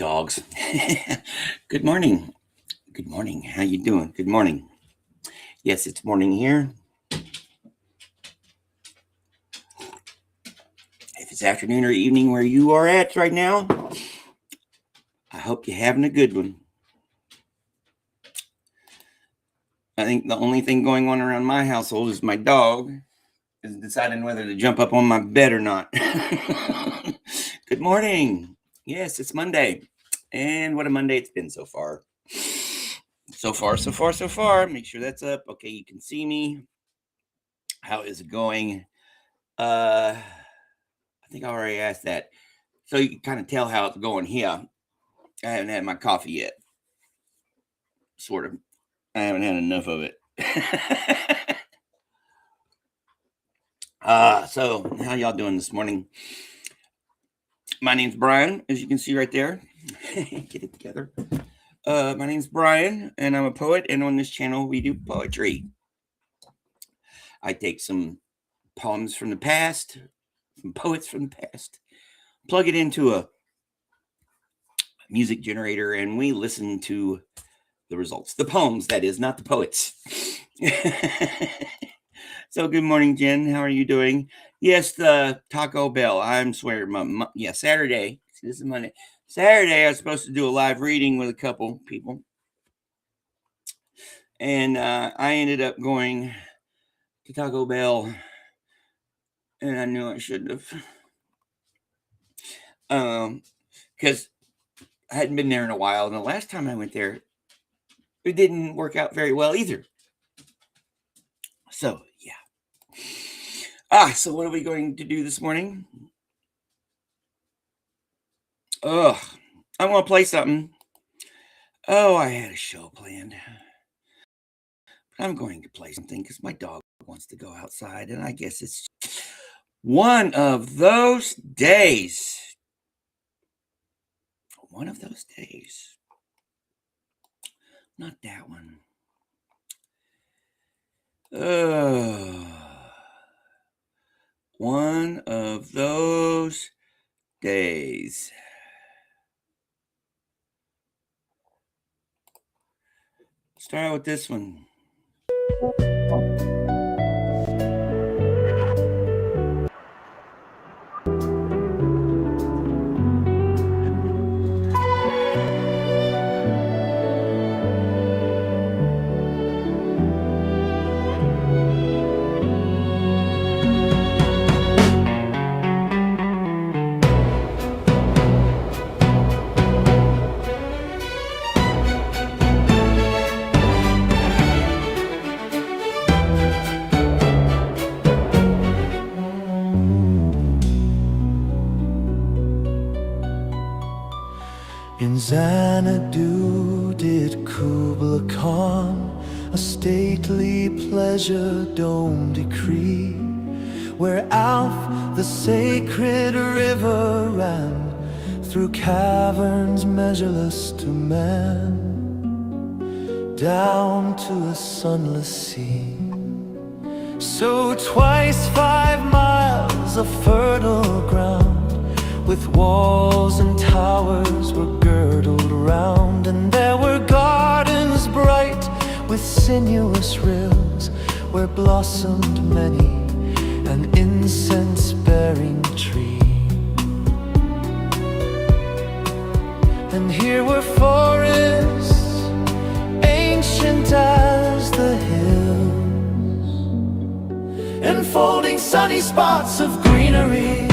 Dogs. Good morning. Good morning. How you doing? Good morning. Yes, it's morning here. If it's afternoon or evening where you are at right now, I hope you're having a good one. I think the only thing going on around my household is my dog is deciding whether to jump up on my bed or not. Good morning. Yes, it's Monday. And what a Monday it's been so far. So far. Make sure that's up. Okay, you can see me. How is it going? I think I already asked that. So you can kind of tell how it's going here. I haven't had my coffee yet. Sort of. I haven't had enough of it. So how y'all doing this morning? My name's Brian, as you can see right there. Get it together. My name's Brian, and I'm a poet, and on this channel we do poetry. I take some poems from the past, some poets from the past, plug it into a music generator, and we listen to the results. The poems, that is, not the poets. So good morning, Jen. How are you doing? Yes, the Taco Bell. I'm swearing. Yeah, Saturday. This is Monday. Saturday, I was supposed to do a live reading with a couple people. And I ended up going to Taco Bell. And I knew I shouldn't have. Because I hadn't been there in a while. And the last time I went there, it didn't work out very well either. So, yeah. So what are we going to do this morning? I'm going to play something. I had a show planned. But I'm going to play something because my dog wants to go outside. And I guess it's one of those days. One of those days. Not that one. One of those days. Start with this one. In Xanadu did Kubla Khan a stately pleasure dome decree, where Alph, the sacred river, ran through caverns measureless to man, down to a sunless sea. So twice 5 miles of fertile ground, with walls and towers were girdled round, and there were gardens bright with sinuous rills, where blossomed many an incense-bearing tree. And here were forests, ancient as the hills, enfolding sunny spots of greenery.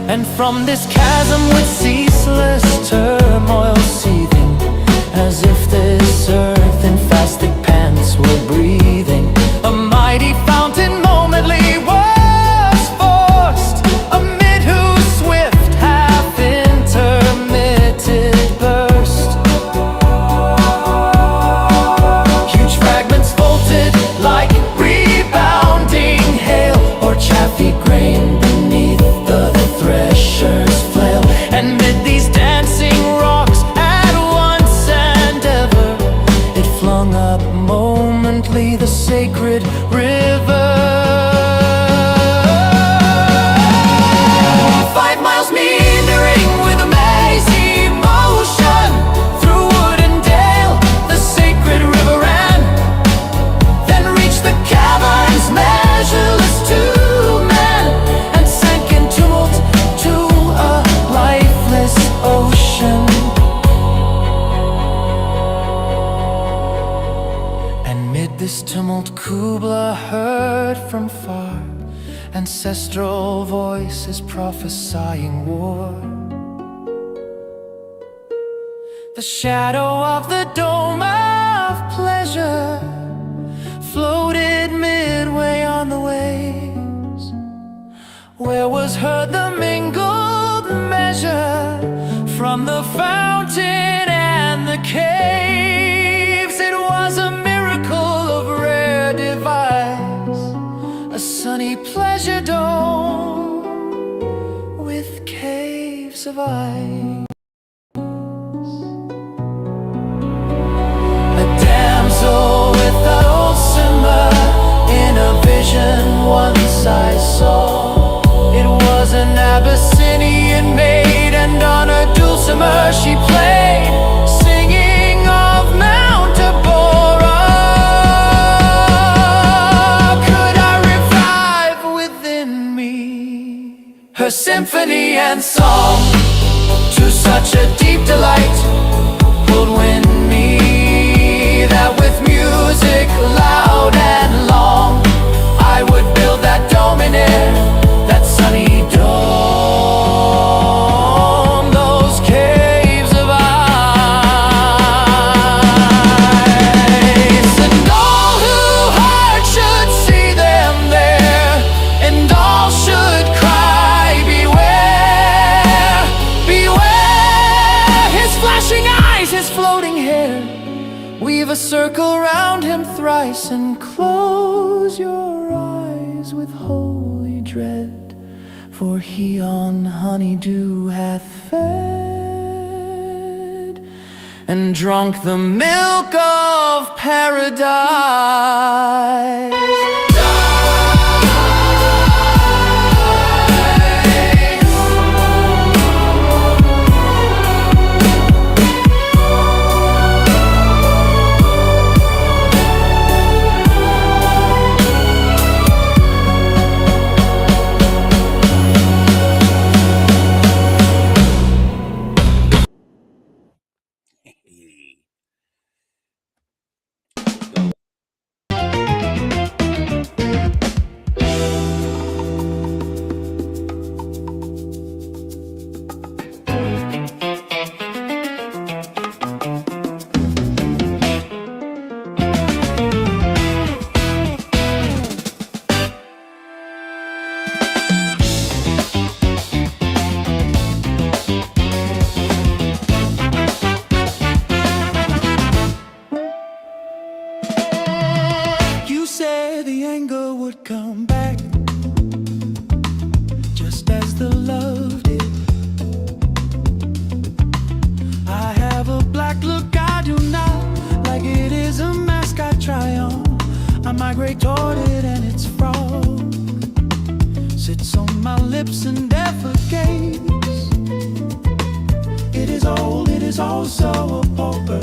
And from this chasm with ceaseless turmoil seething, as if this earth in fastic pants were breathing, a mighty fountain momently was forced, amid whose swift half-intermitted burst This tumult Kubla heard from far, ancestral voices prophesying war. The shadow of the dome of pleasure floated midway on the waves, where was heard the mingled measure from the fountain and the caves. It was a miracle of rare device, a sunny pleasure dome with caves of ice. A damsel without old simmer, in a vision once I saw. It was an Abyssinian maid, and on her dulcimer she played, singing of Mount Tabora. Could I revive within me her symphony and song? To such a deep delight would win me, that with music loud and long I would build that dome in air, that sunny dome, those caves of ice. And all who heard should see them there, and all should cry, beware, beware. His flashing eyes, his floating hair, weave a circle round him thrice, and close your eyes with holy dread, for he on honeydew hath fed and drunk the milk of paradise. The anger would come back, just as the love did. I have a black look I do not like, it is a mask I try on. I migrate toward it and its frog sits on my lips and defecates. It is old, it is also a pauper.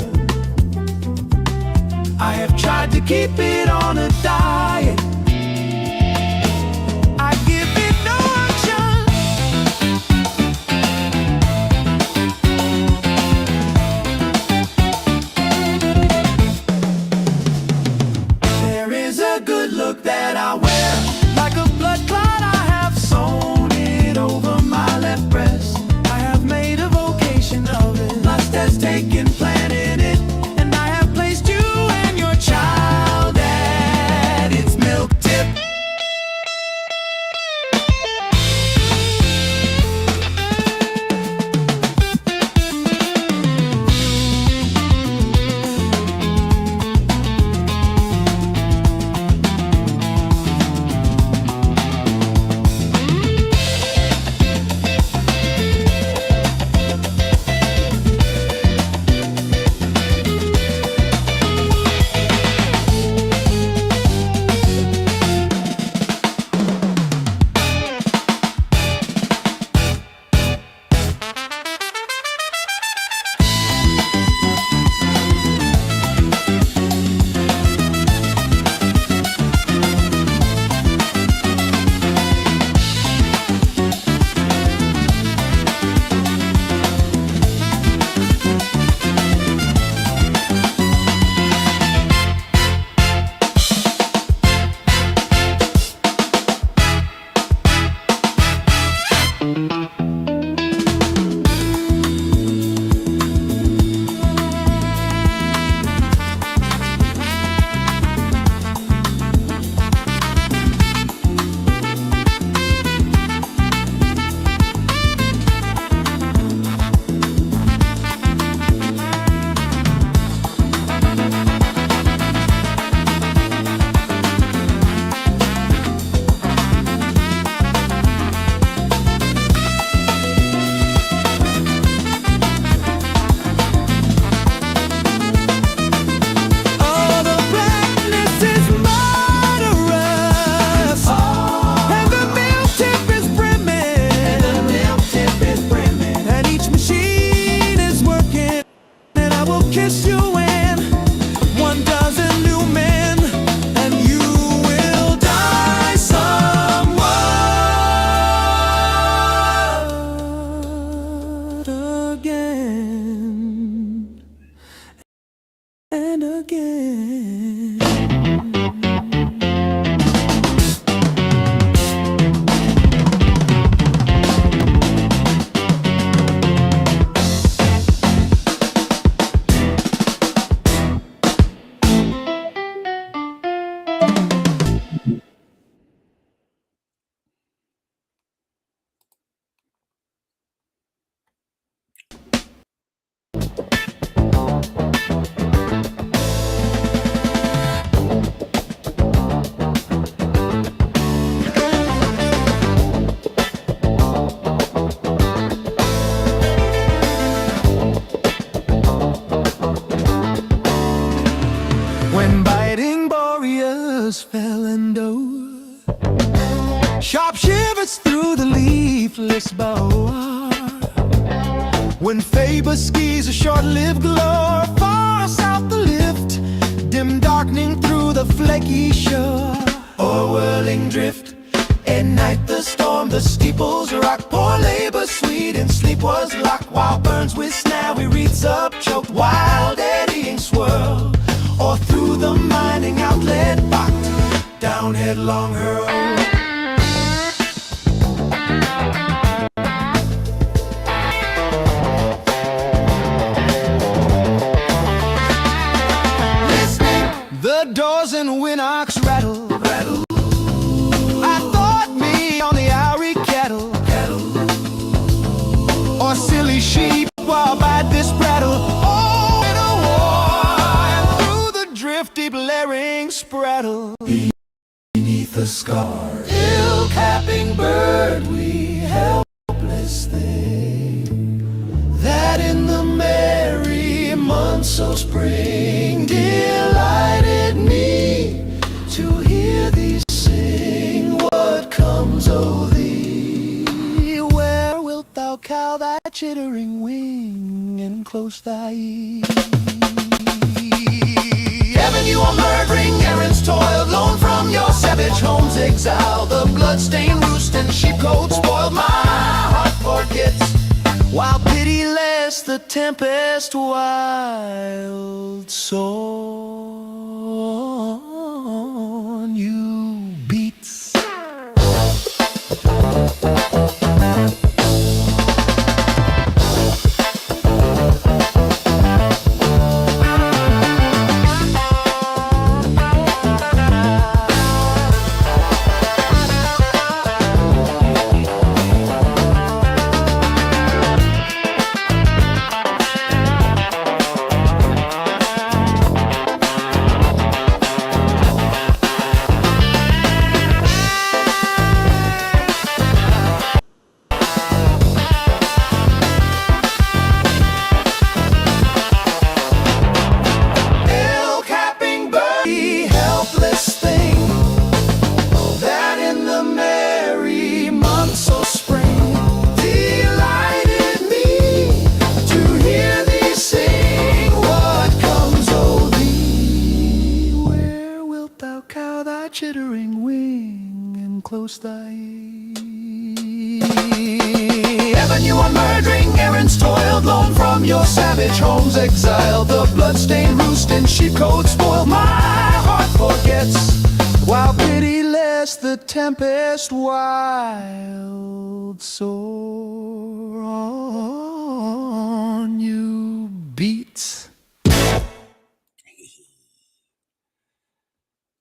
I have tried to keep it on a diet. I give it no option. There is a good look that I wear, like a blood clot I have sewn it over my left breast. I have made a vocation of it, lust has taken plant in it, and I have placed you child at its milk again. When biting boreas fell and sharp shivers through the leafless bough. When Faber skis a short-lived glow, far south the lift, dim darkening through the flaky shore. O'er whirling drift, at night the storm, the steeples rock. Poor labor sweet in sleep was locked, while burns with snawy wreaths up choked. Wild eddying swirl, or through the mining outlet bocked, down headlong hurl. The doors and windocks rattle, rattle. I thought me on the Owry cattle, or silly sheep while by this prattle. Oh, in a war, and through the drifty blaring sprattle. Beneath the scar, hill-capping bird, we helpless thing, that in the merry months of spring delighted me to hear thee sing. What comes o' thee? Where wilt thou cow thy chittering wing and close thy ear? Heaven, you are murdering errands toiled, lone from your savage home's exile. The blood-stained roost and sheepcote spoiled, my heart forgets, while pitiless the tempest wild on you beats. Chittering wing and close thy ear. Heaven, you are murdering errands toiled, lone from your savage home's exile. The blood-stained roost and sheepcote spoiled, my heart forgets, while pitiless the tempest wild sore on you beats.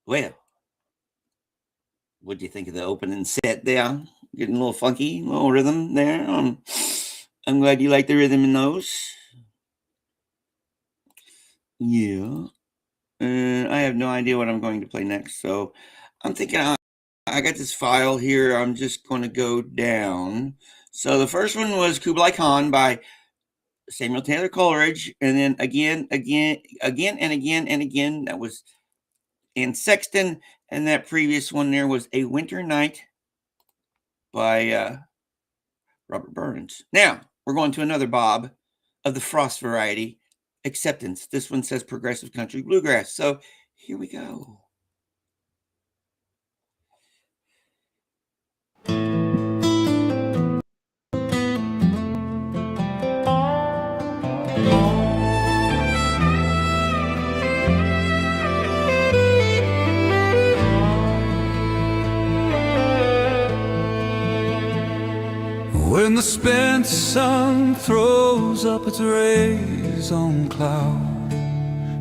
Well, what do you think of the opening set there? Getting a little funky, a little rhythm there. I'm glad you like the rhythm in those. Yeah. I have no idea what I'm going to play next. So I'm thinking I got this file here. I'm just going to go down. So the first one was Kublai Khan by Samuel Taylor Coleridge. And then again. That was Anne Sexton. And that previous one there was A Winter Night by Robert Burns. Now, we're going to another Bob of the Frost variety, Acceptance. This one says Progressive Country Bluegrass. So here we go. When the spent sun throws up its rays on cloud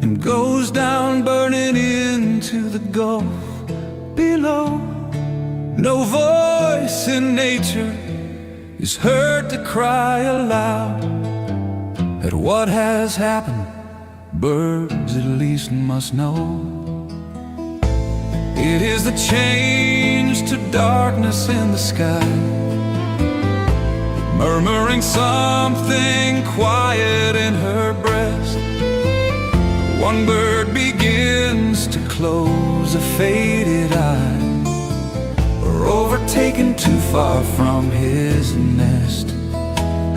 and goes down burning into the gulf below, no voice in nature is heard to cry aloud at what has happened. Birds at least must know. It is the change to darkness in the sky, murmuring something quiet in her breast. One bird begins to close a faded eye, or overtaken too far from his nest.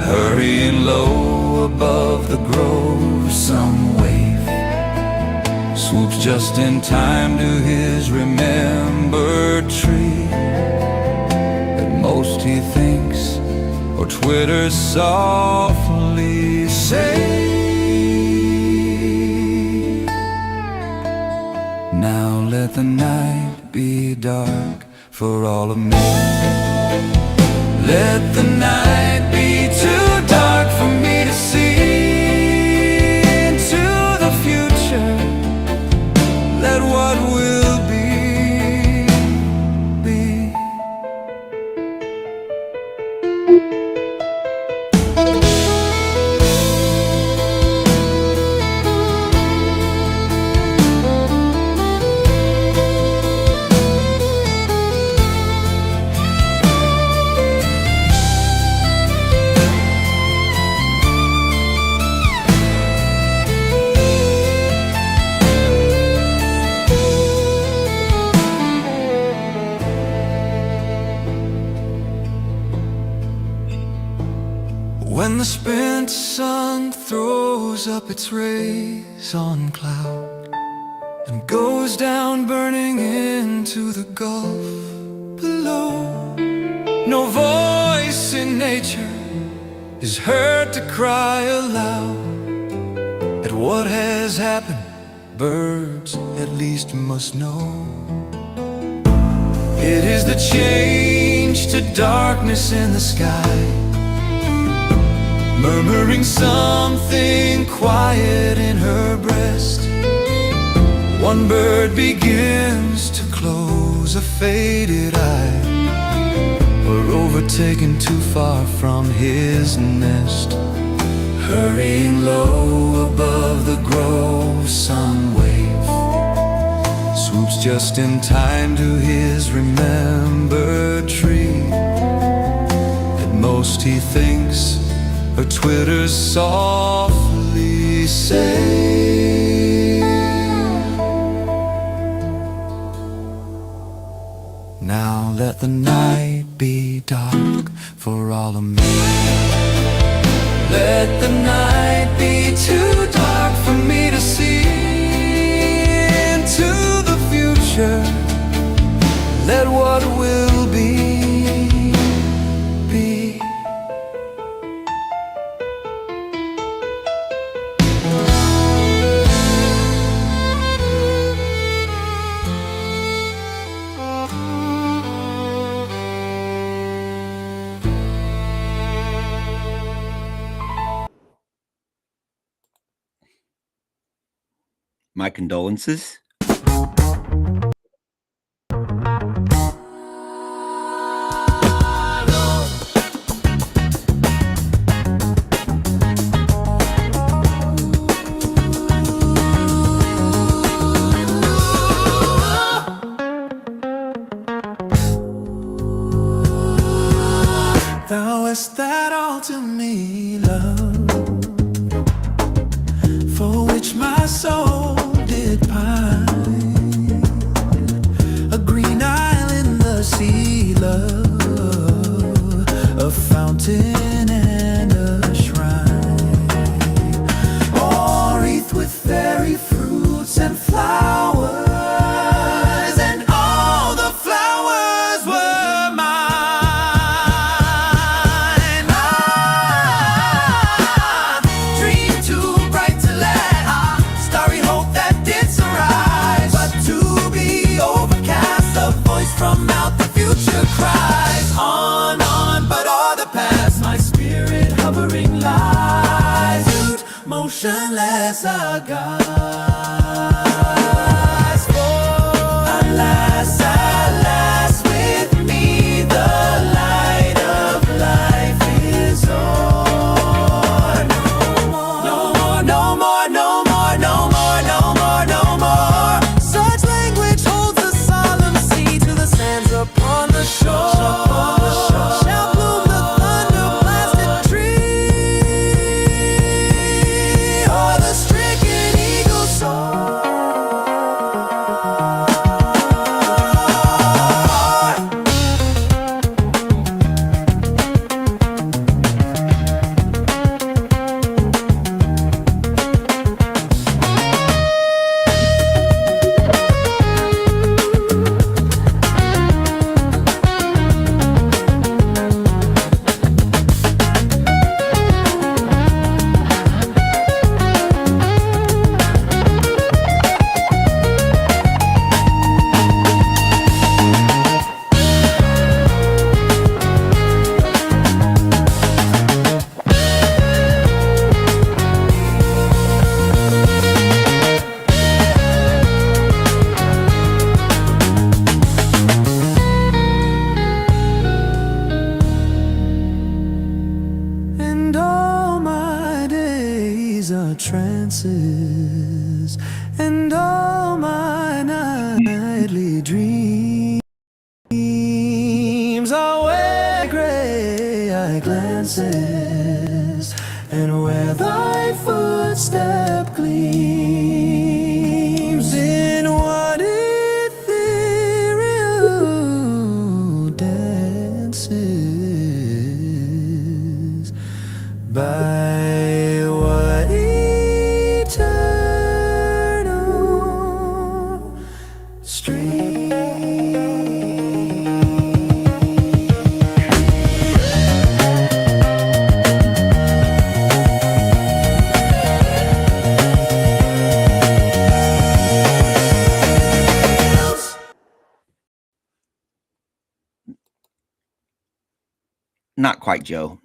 Hurrying low above the grove, some wave swoops just in time to his remembered tree. At most he thinks or twitters softly, say, now let the night be dark for all of me. Let the night be too dark for me to see into the future. Let what will be, be. When the spent sun throws up its rays on cloud and goes down burning into the gulf below, no voice in nature is heard to cry aloud at what has happened. Birds at least must know. It is the change to darkness in the sky, murmuring something quiet in her breast. One bird begins to close a faded eye, or overtaken too far from his nest. Hurrying low above the grove, some wave swoops just in time to his remembered tree. At most he thinks or twitters softly, say, now let the night be dark for all of me. Let the night be too dark for me to see into the future. Let what will be, be. My condolences. Thou hast that all to me, love, for which my soul did pine. A green isle in the sea, love, a fountain and a shrine, all wreathed with fairy fruits and flowers. Starry motionless are God's. For alas, alas, with me the light of life is on. No more, no more, no more, no more, no more, no more. Such language holds the solemn sea to the sands upon the shore. Shall bloom the thunder-blasted tree, or the stricken eagle soar. And all my days are trances, and all my nightly dreams are where gray eye glances, and where thy footstep gleams in what ethereal dances. By what eternal stream? Not quite, Joe.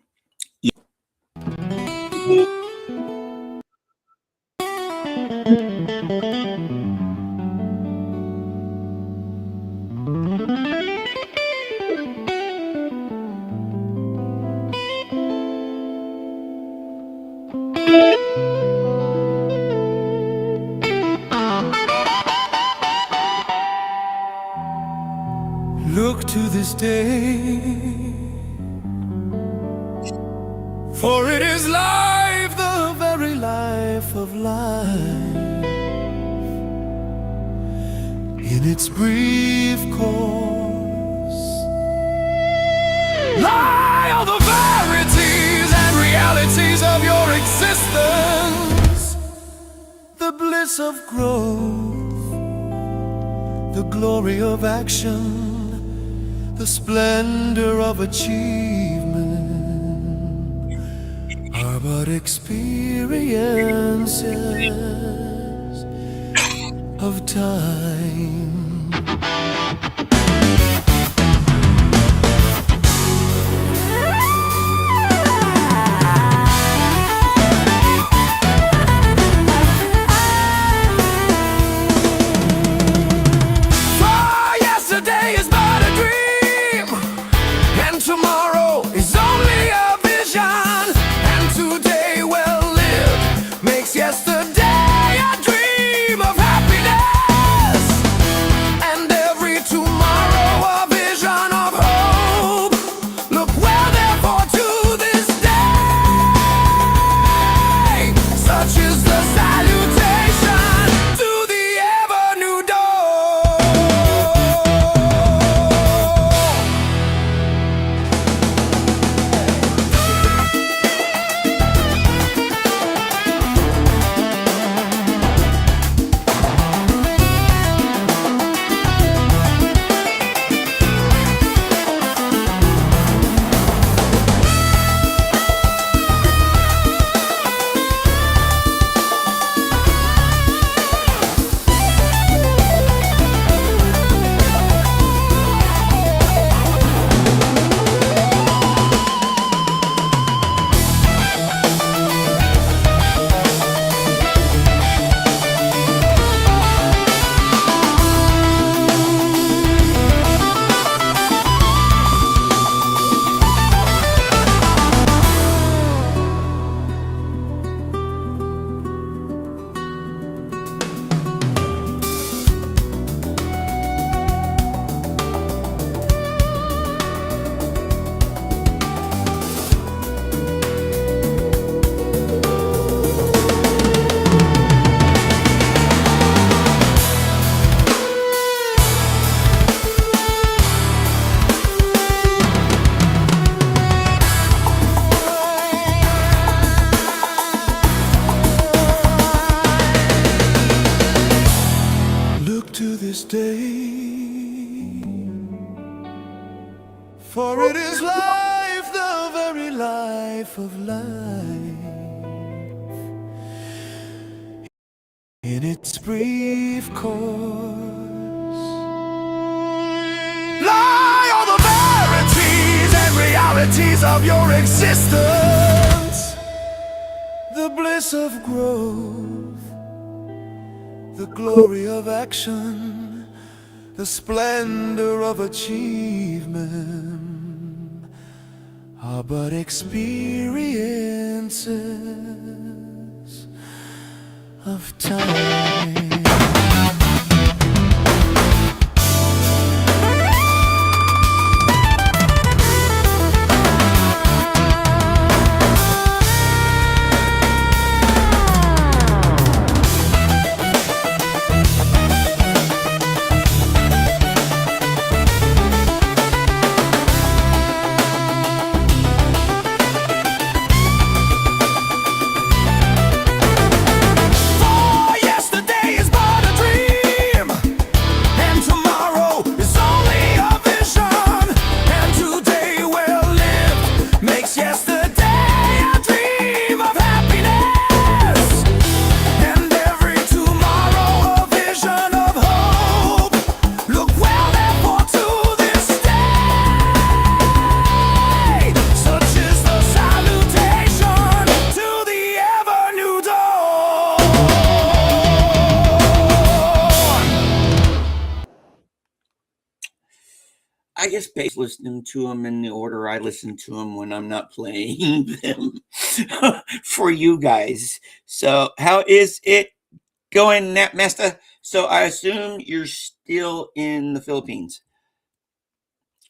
Look to this day, for it is life, the very life of life. In its brief course lie all the verities and realities of your existence. The bliss of growth, the glory of action, the splendor of achievement are but experiences of time. For yesterday is but a dream, and tomorrow is only a vision, and today well lived makes yesterday a dream of happiness, and every tomorrow a vision of hope. Look well therefore to this day, such is the salutation to the ever new dawn. stay. For it is life, the very life of life, in its brief course. Lie all the verities and realities of your existence, the bliss of growth, the glory of action, the splendor of achievement are but experiences of time. I guess basically listening to them in the order I listen to them when I'm not playing them for you guys. So how is it going, Napmaster? So I assume you're still in the Philippines.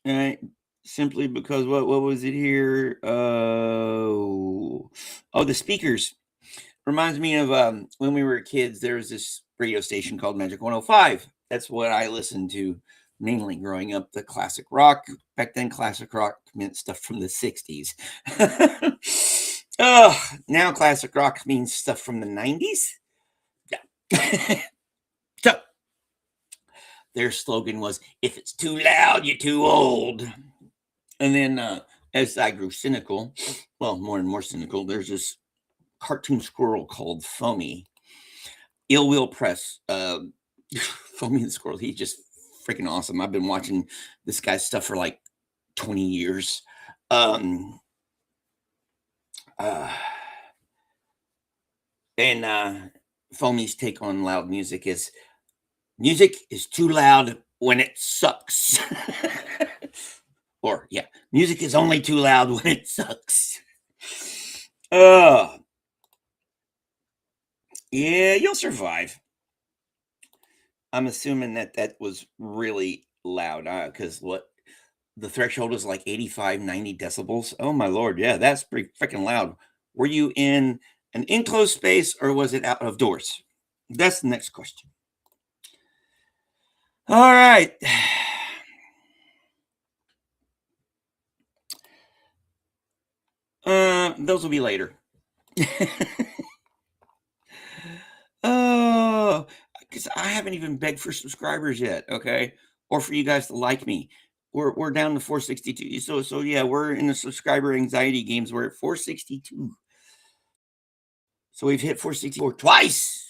All right. Simply because what was it here? Oh, the speakers. Reminds me of when we were kids, there was this radio station called Magic 105. That's what I listened to mainly growing up, the classic rock. Back then, classic rock meant stuff from the 60s. Now classic rock means stuff from the 90s. Yeah. So their slogan was, if it's too loud, you're too old. And then as I grew cynical, well, more and more cynical, there's this cartoon squirrel called Foamy. Ill Will Press. Foamy the Squirrel. He's just freaking awesome. I've been watching this guy's stuff for like 20 years. And Foamy's take on loud music is too loud when it sucks. Or, yeah, music is only too loud when it sucks. Yeah, you'll survive. I'm assuming that was really loud because what the threshold is like 85, 90 decibels. Oh my Lord. Yeah, that's pretty freaking loud. Were you in an enclosed space or was it out of doors? That's the next question. All right. Those will be later. Oh, because I haven't even begged for subscribers yet, okay? Or for you guys to like me. We're down to 462. So yeah, we're in the subscriber anxiety games. We're at 462. So we've hit 464 twice.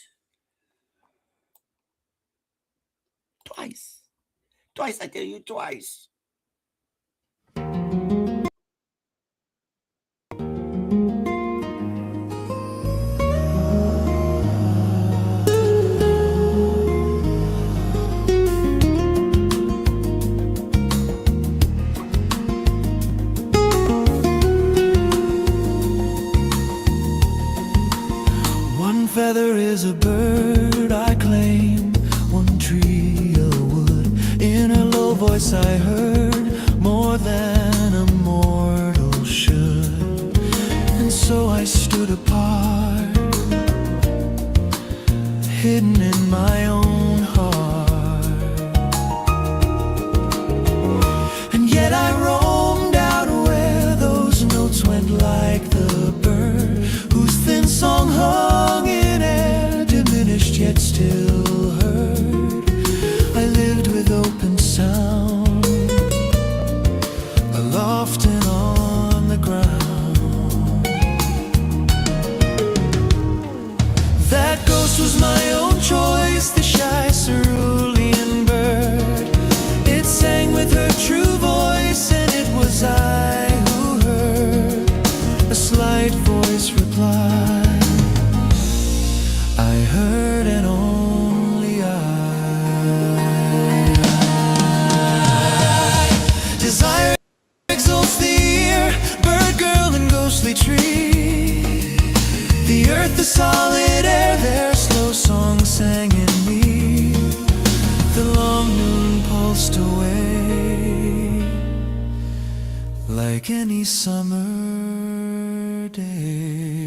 Twice, I tell you, twice. One feather is a bird I claim, one tree a wood. In a low voice I heard more than a mortal should. And so I stood apart, hidden in my own heart. And yet I roamed out where those notes went like the bird whose thin song hung in air, diminished yet still heard. I lived was my own choice, the shy cerulean bird. It sang with her true voice, and it was I who heard a slight voice reply. I heard and only I. Desire exalts the ear, bird, girl, and ghostly tree. The earth, the solid air, their slow song sang in me. The long noon pulsed away like any summer day.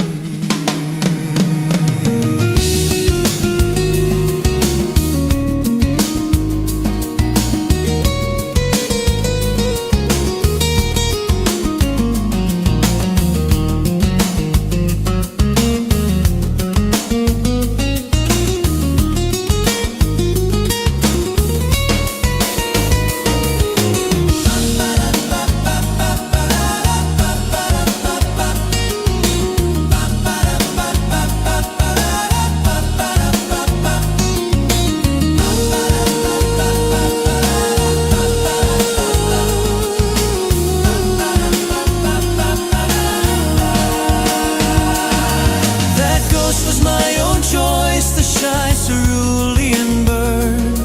Cerulean bird,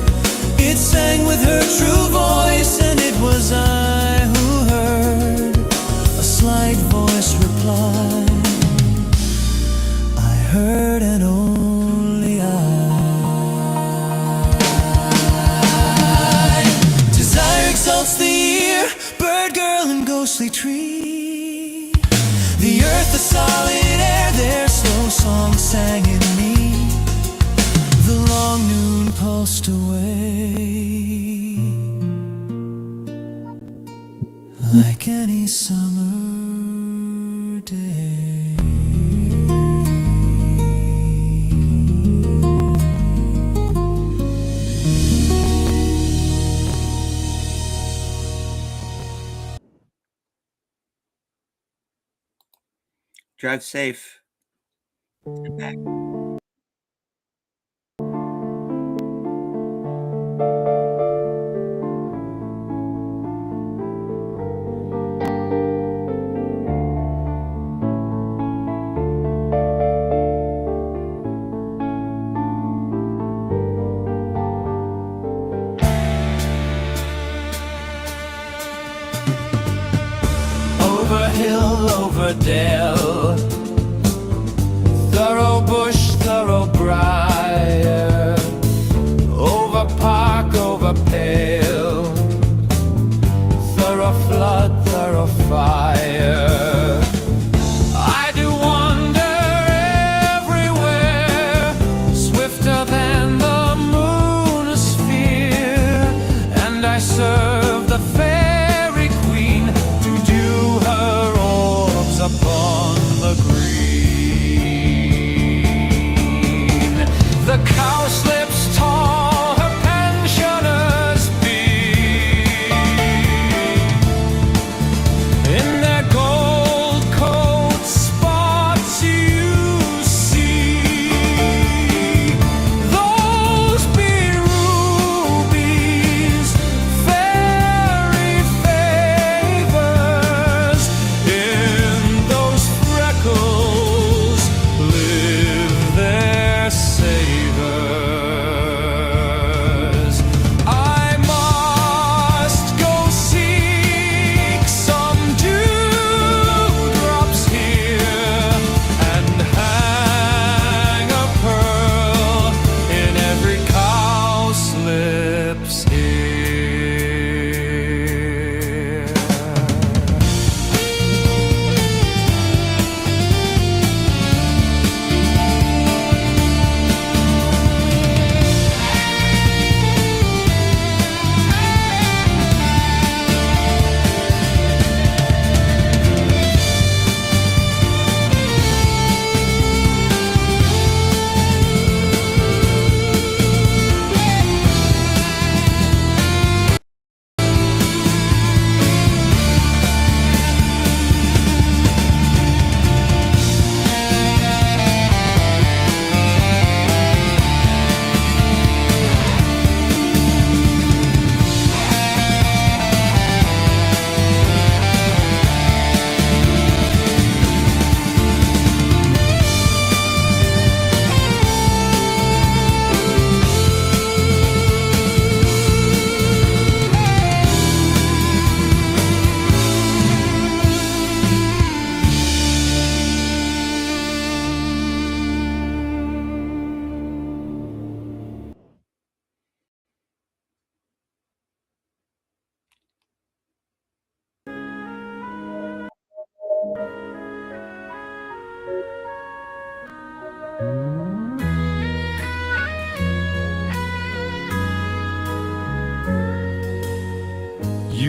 it sang with her true voice, and it was I who heard a slight voice reply. I heard and only I. Desire exalts the ear, bird, girl, and ghostly tree. The earth, the solid air, their slow song sang in me. The long noon pulsed away like any summer day. Drive safe. Get back. Over hill, over dale, thorough bush, thorough briar, over park, over pale, thorough flood, thorough fire. I do wander everywhere, swifter than the moon-sphere, and I serve the fairy queen to do her orbs upon the green.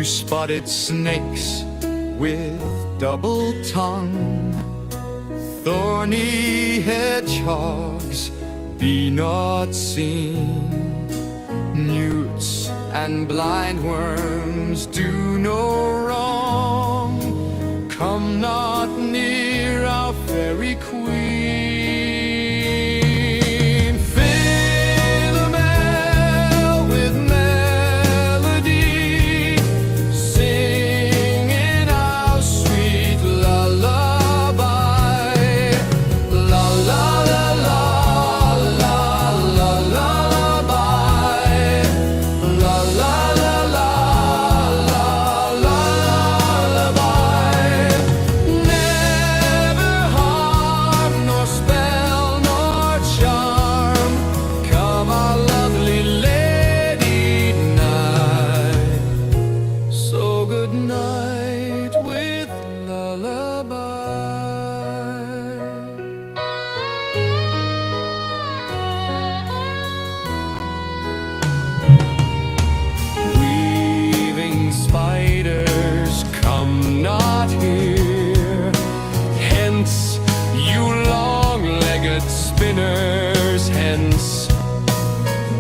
You spotted snakes with double tongue, thorny hedgehogs be not seen, newts and blind worms do no wrong. Come not near our fairy queen. Philomel with melody, singing our sweet lullaby. La la la la la la lullaby. La la la la la lullaby. Never harm nor spell nor charm, come our lovely lady night. So good night with lullaby. Weaving spiders, come not here. Hence, you long-legged spinners, hence.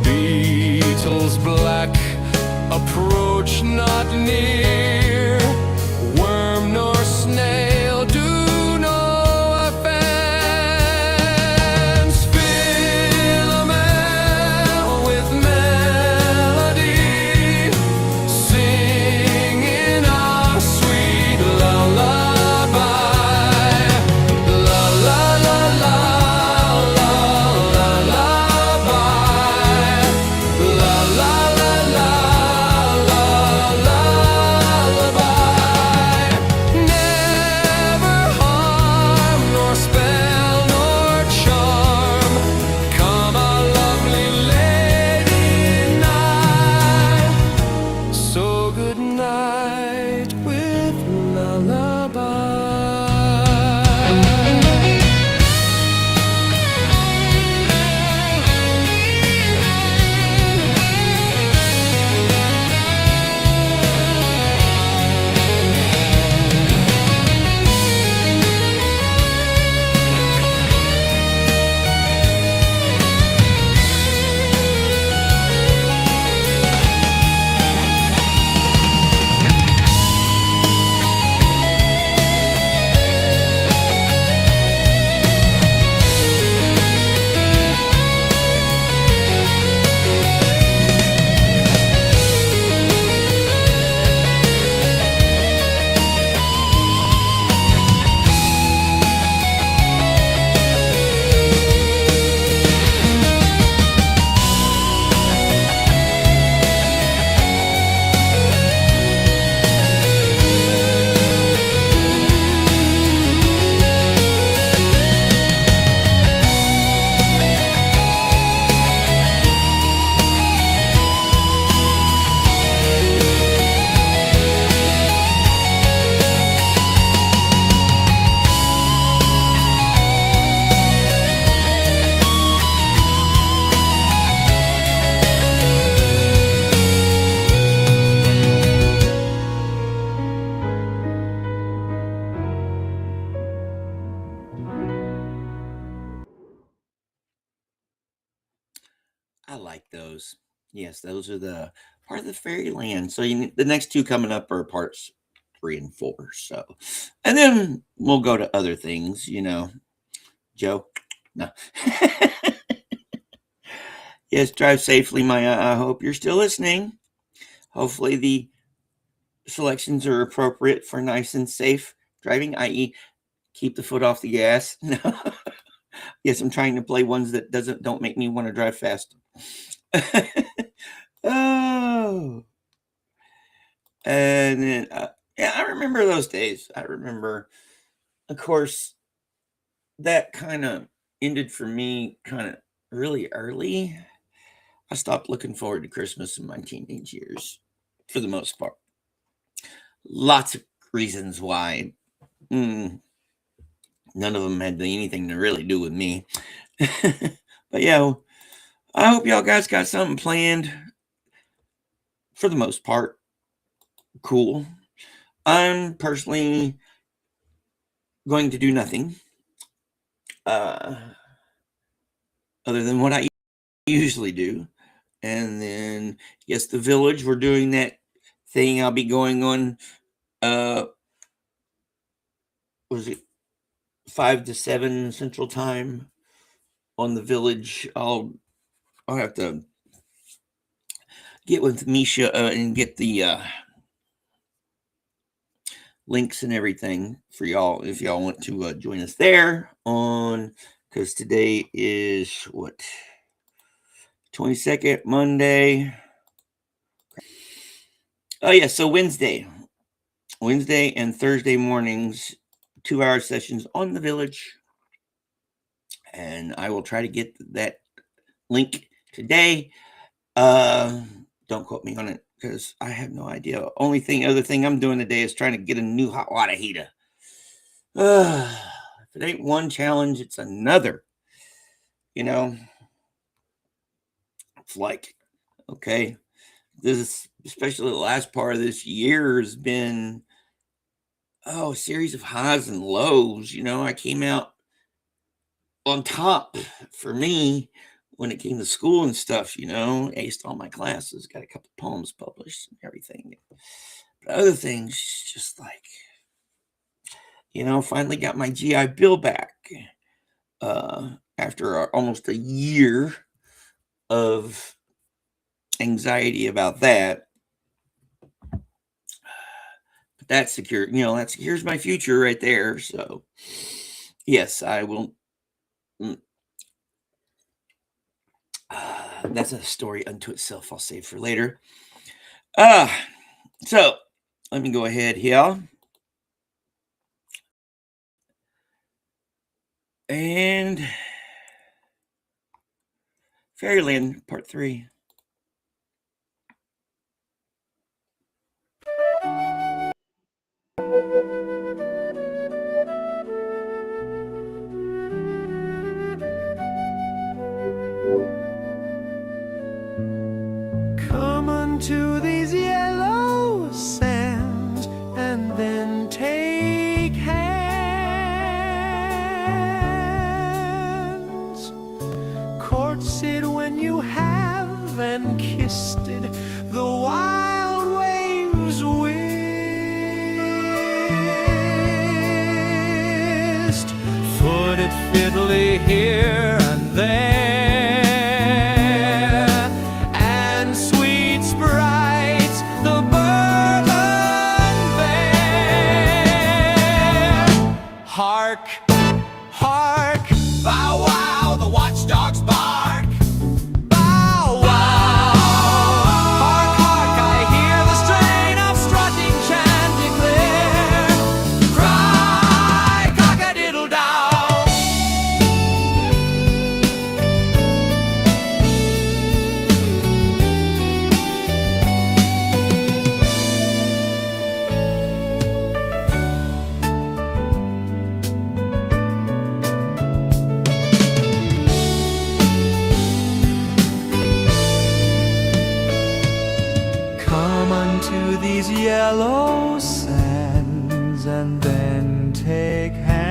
Beetles black, approach not near. Worm nor snail, do no offense. Philomel with melody, singing our sweet lullaby. La la la la la la lullaby. La la la la la la lullaby. Never harm nor spell nor charm, come our lovely lady night. So good night with lullaby. I like those. Yes, those are the part of the fairyland. So the next two coming up are parts 3 and 4. So, and then we'll go to other things. Joe. No. Yes, drive safely, Maya. I hope you're still listening. Hopefully the selections are appropriate for nice and safe driving, i.e., keep the foot off the gas. Yes, I'm trying to play ones that don't make me want to drive fast. Oh, and then yeah, I remember those days. I remember, of course, that kind of ended for me kind of really early. I stopped looking forward to Christmas in my teenage years, for the most part. Lots of reasons why. None of them had anything to really do with me. But yeah, I hope y'all guys got something planned for the most part. cool. I'm personally going to do nothing other than what I usually do. And then, yes, the village, we're doing that thing. I'll be going on, was it 5 to 7 Central Time on the village? I'll have to get with Misha and get the links and everything for y'all if y'all want to join us there on, because today is what, 22nd, Monday. Oh yeah, so Wednesday and Thursday mornings, 2-hour sessions on the village, and I will try to get that link today. Don't quote me on it because I have no idea. Other thing I'm doing today is trying to get a new hot water heater. If it ain't one challenge, it's another. It's like, okay, this, especially the last part of this year, has been a series of highs and lows. I came out on top for me when it came to school and stuff, aced all my classes, got a couple poems published and everything. But other things, just like, finally got my GI Bill back after almost a year of anxiety about that. But that secures my future right there. So yes, I will. That's a story unto itself. I'll save for later. So let me go ahead here. And Fairyland Part 3. Come unto these yellow sands and then take hands. Courts it when you have and kissed it, the wild waves whist. Foot it fiddly here and there. Hark, hark, bow wow, the watchdogs bark. Bow wow, hark, hark, I hear the strain of strutting chanticleer. Cry, cock-a-diddle-dow. To these yellow sands and then take hand.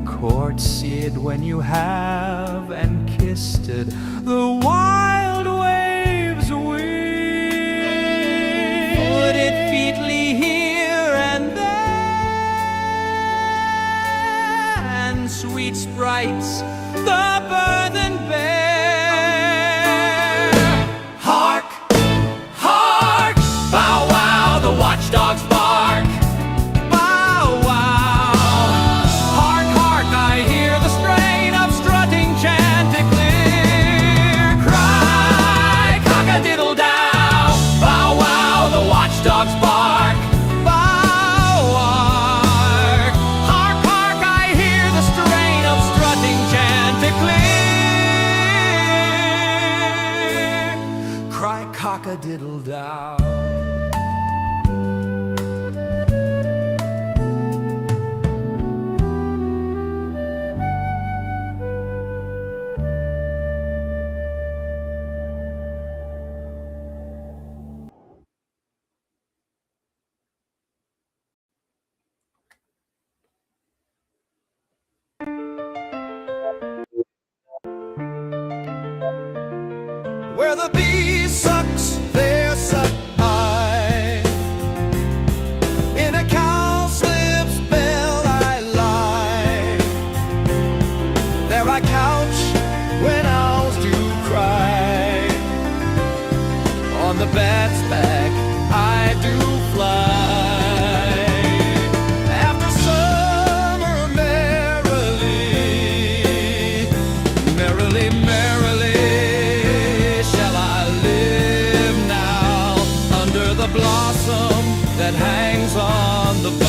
Courtsy it when you have and kissed it, the wild waves win. Put it featly here and there, and sweet sprites, the burthen bear. Watchdogs bark. Bow wow. Hark, hark, I hear the strain of strutting chanticleer. Cry, cock-a-diddle-dow. Bow wow, the watchdogs bark. Bow wow. Hark, hark, I hear the strain of strutting chanticleer. Cry, cock-a-diddle-dow. Where the bee sucks, there suck I. In a cowslip's bell I lie. There I couch when owls do cry. On the bat's back I do fly. After summer merrily, merrily, merrily shall I live now under the blossom that hangs on the bough.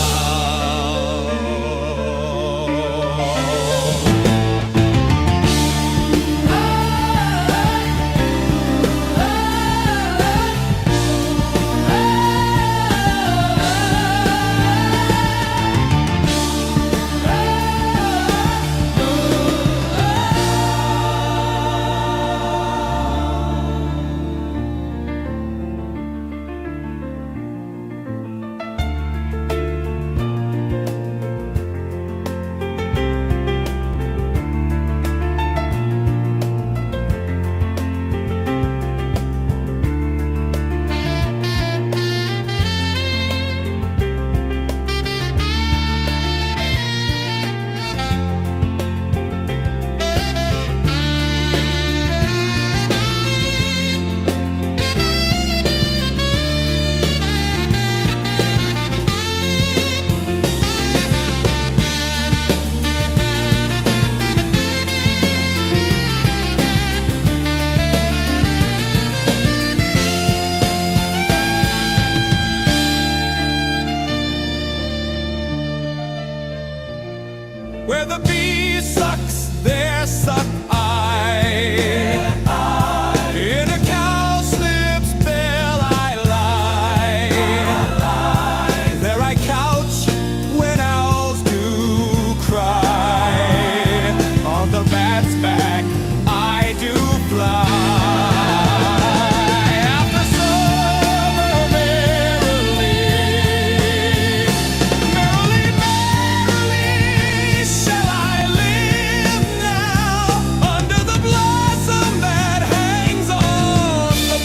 Where the bee sucks, there suck I. In a cowslip's bell I lie. There I couch when owls do cry. On the bat's back I do fly. After summer merrily, merrily, merrily shall I live now under the blossom that hangs on the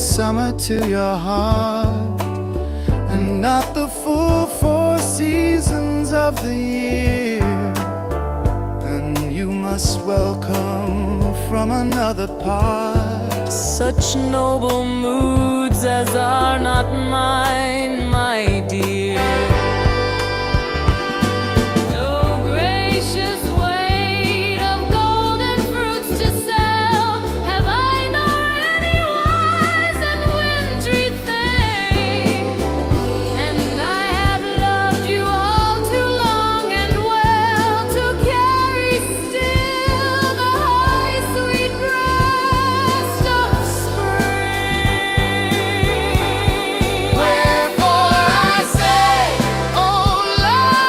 summer to your heart, and not the full 4 seasons of the year. And you must welcome from another part Such noble moods as are not mine, my dear. No gracious weight of golden fruits to sell have I, nor any wise and wintry thing. And I have loved you all too long and well to carry still the high sweet breast of spring. Wherefore I say, oh love,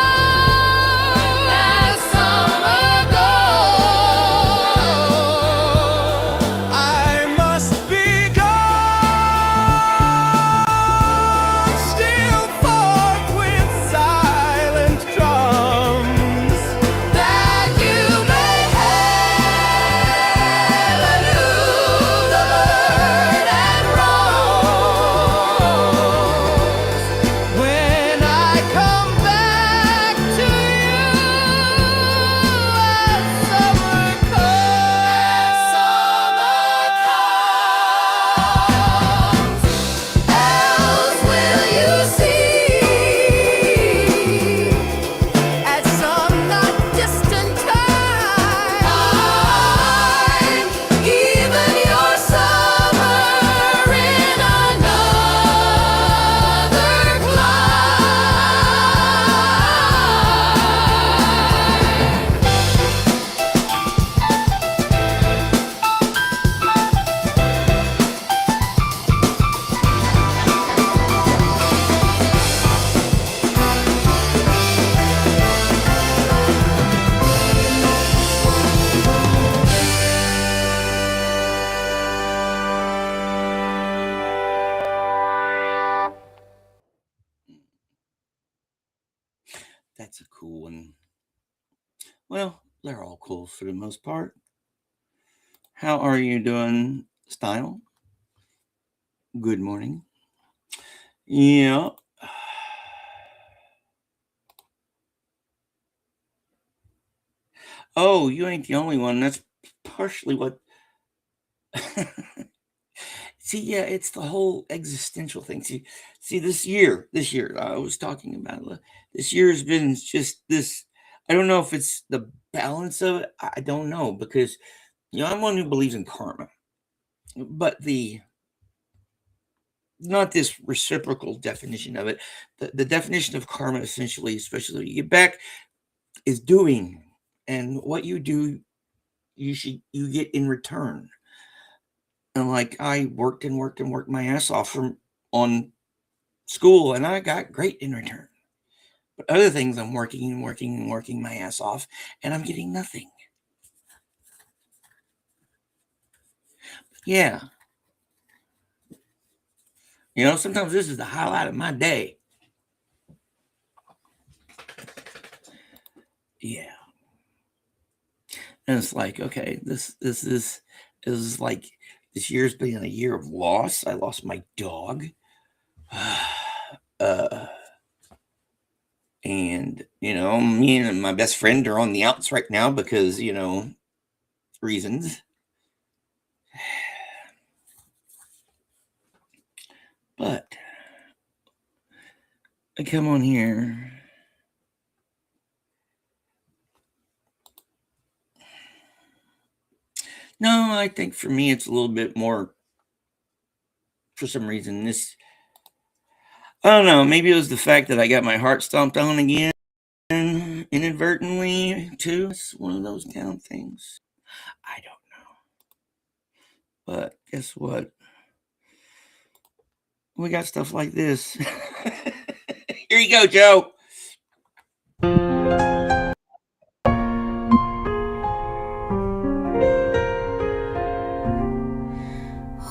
as summer goes, I must be gone, still forth with silent drums, that you may have anew the bird and rose. when I come back to you as summer comes. Else will you see At some not distant time, even your summer in another That's a cool one. Well, they're all cool for the most part. How are you doing, Style? Good morning. Yeah. Oh, you ain't the only one. That's partially what. See, yeah, it's the whole existential thing. See, this year, I was talking about this year has been just this. I don't know if it's the balance of it. I don't know because I'm one who believes in karma, but the not this reciprocal definition of it. The definition of karma, essentially, especially when you get back, is doing, and what you do, you get in return. And like I worked and worked and worked my ass off on school, and I got great in return. But other things, I'm working and working and working my ass off, and I'm getting nothing. Yeah. Sometimes this is the highlight of my day. Yeah. And it's like, okay, this is like this year's been a year of loss. I lost my dog. And me and my best friend are on the outs right now because reasons. But I come on here. No, I think for me it's a little bit more, for some reason, I don't know, maybe it was the fact that I got my heart stomped on again inadvertently too. It's one of those kind of things. I don't know. But guess what? We got stuff like this. Here you go, Joe.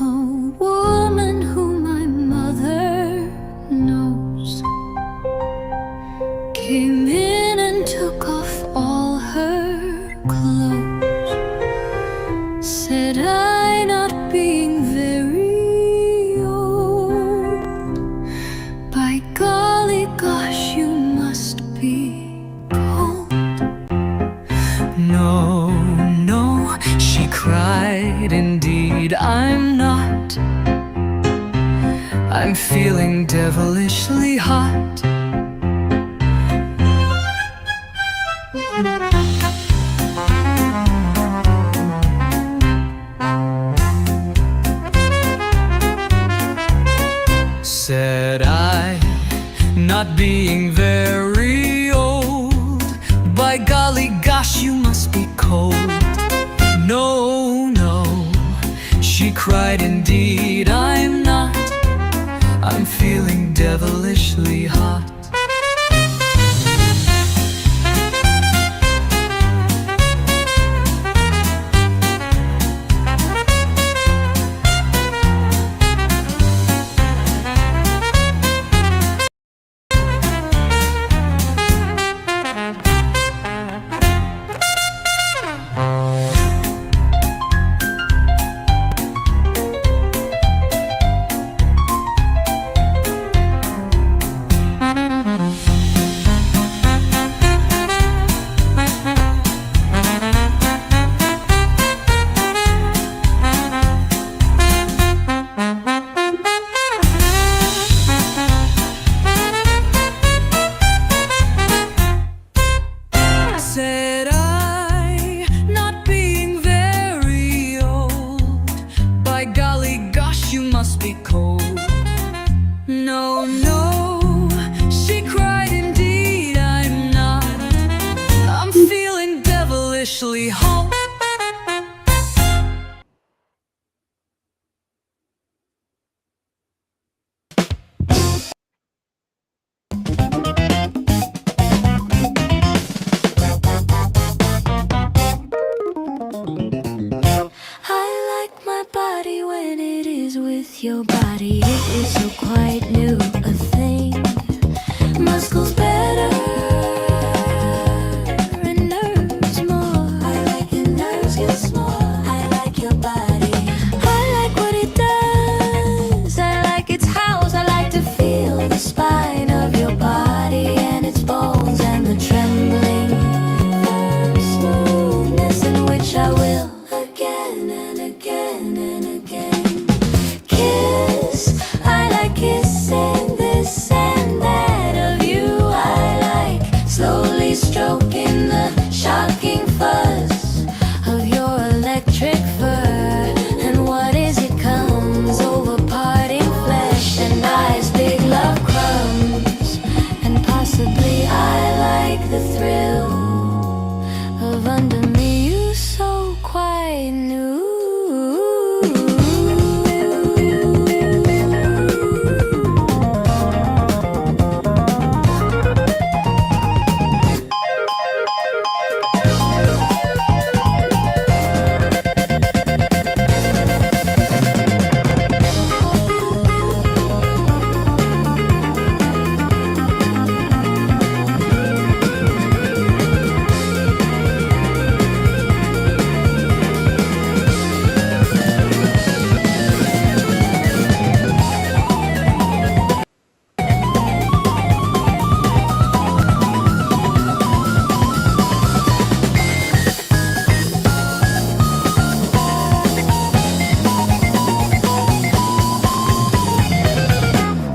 a woman whom my mother knows came in and took off all her clothes. Said I, not being very old, by golly gosh, you feeling devilishly hot. Said I, not being very old, by golly gosh, you must be cold. No, no, she cried, indeed I'm not. I'm feeling devilishly hot. Said I, not being very old, by golly gosh, you must be cold. No, no, she cried, indeed I'm not. I'm feeling devilishly hot. I like my body when it is with your body. It is so quite new a thing. Muscles better and nerves more. I like your nerves, your small. I like your body. I like what it does. I like its hows. I like to feel the spine of your body and its bones and the trembling smoothness in which I will again and again and again kiss. I like kissing this and that of you. I like slowly stroking the shocking fuzz of your electric fur. And what is it comes over parting flesh and eyes, big love crumbs. And possibly I like the thrill of under me you so quite new.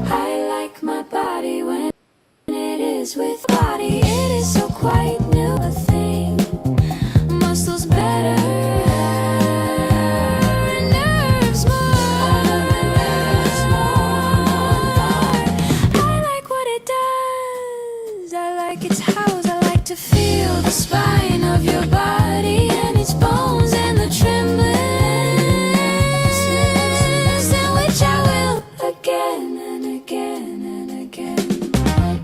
I like my body when it is with body. It is so quite new a thing. Muscles better and nerves more. I like what it does. I like its hows. I like to feel the spine of your body and its bones and the trembling in which I will again and again and again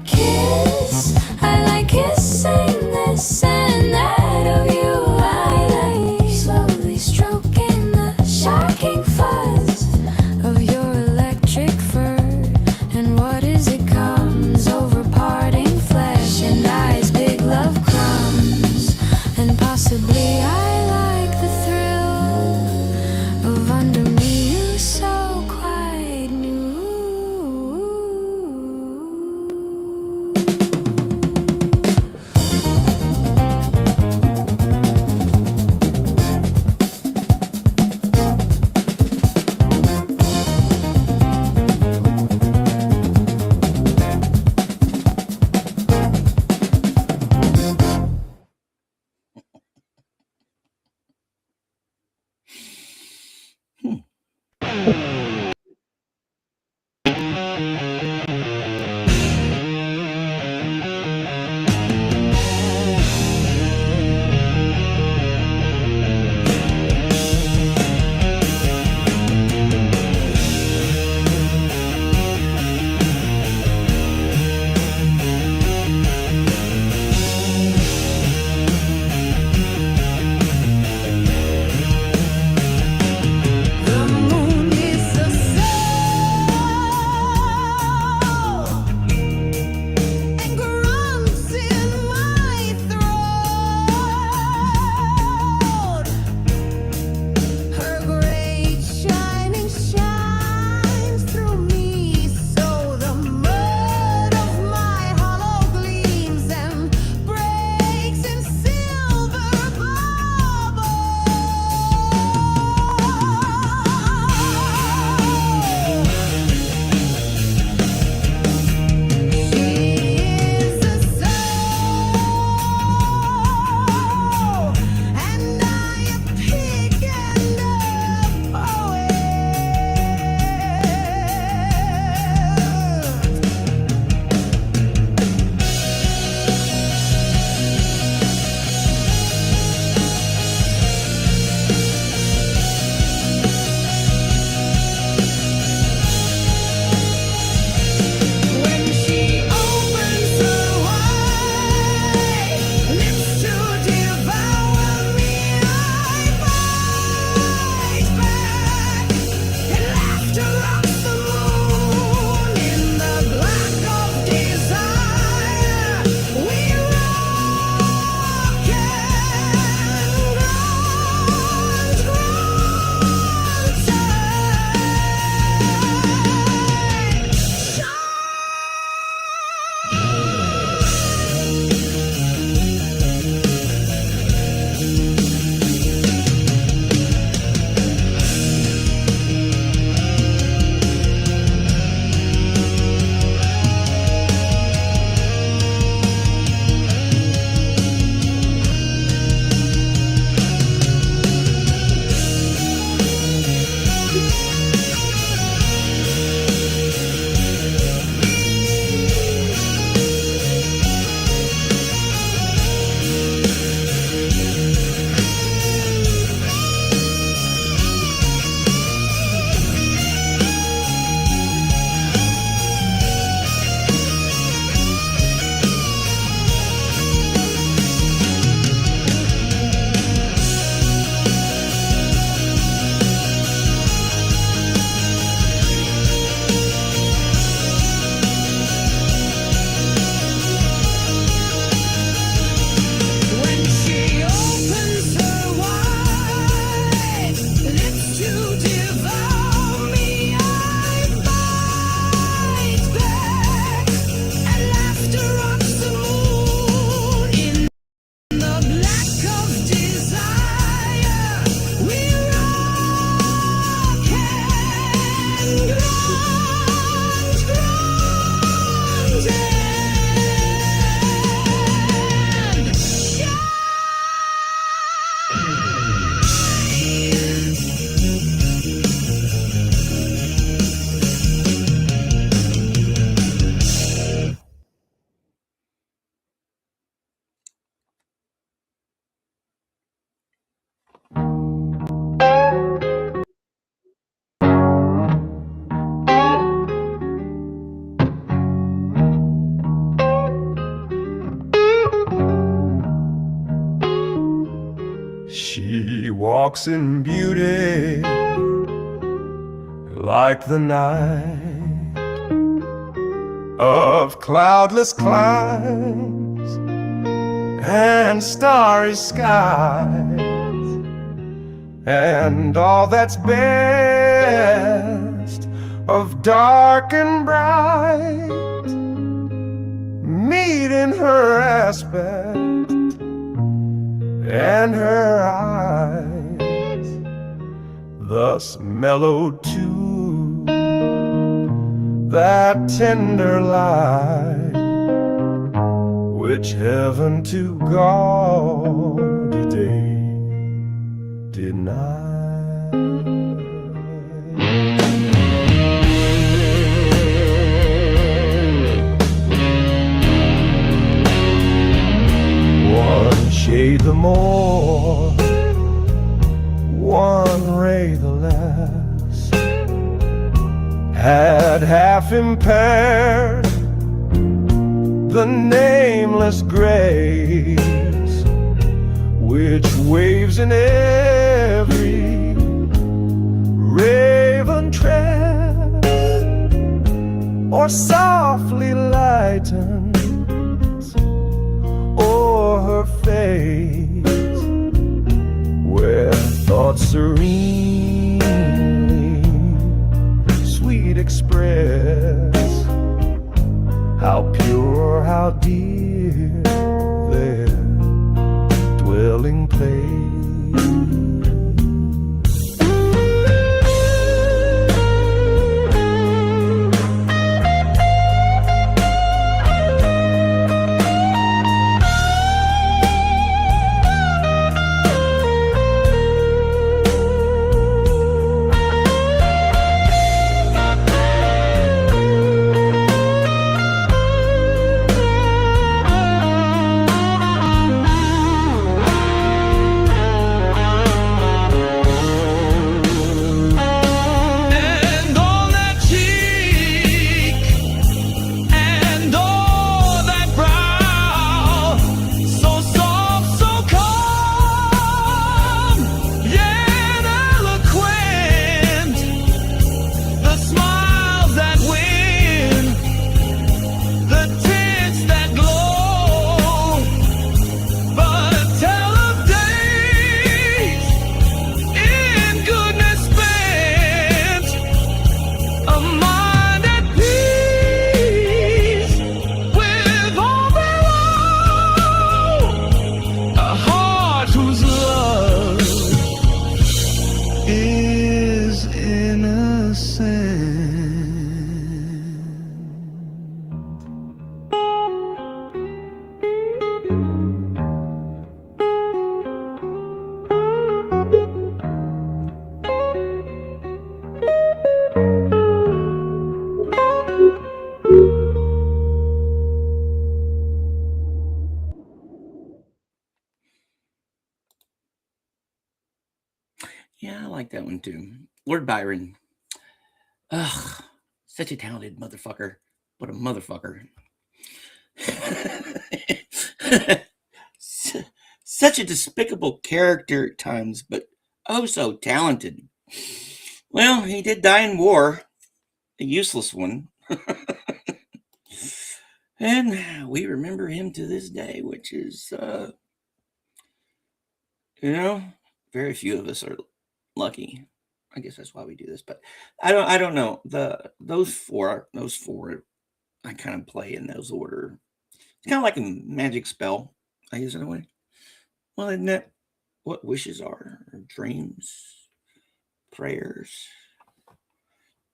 kiss. I like kissing this and that of you. I like slowly stroking the shocking fuzz of your electric fur. And what is it comes over parting flesh and eyes, big love crumbs. And She walks in beauty like the night of cloudless climes and starry skies, and all that's best of dark and bright meet in her aspect and her eyes, thus mellowed to that tender light which heaven to gaudy day denied. One shade the more, one ray the less, had half impaired the nameless grace which waves in every raven tress, or softly lightens o'er her face, where thoughts serenely sweet express how pure, how dear their dwelling place. Yeah, I like that one too. Lord Byron. Ugh, such a talented motherfucker. What a motherfucker. Such a despicable character at times, but oh so talented. Well, he did die in war, a useless one. And we remember him to this day, which is, very few of us are lucky. I guess that's why we do this, but I don't know. Those four I kind of play in those order. It's kind of like a magic spell, I guess, in a way. Well, isn't that what wishes are? Or dreams, prayers,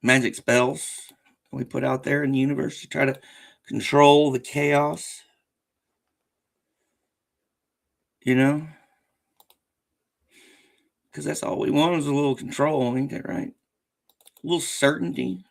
magic spells we put out there in the universe to try to control the chaos. Because that's all we want is a little control, ain't that right? A little certainty.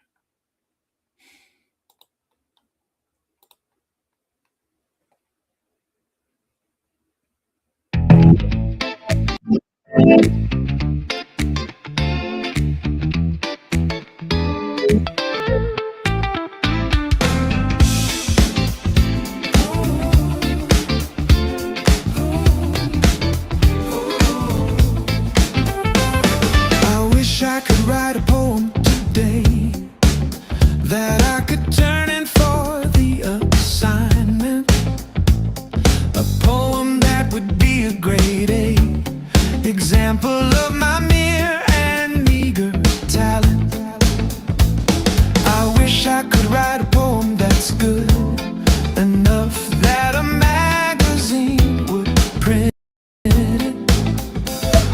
grade A, example of my mere and meager talent. I wish I could write a poem that's good enough that a magazine would print it.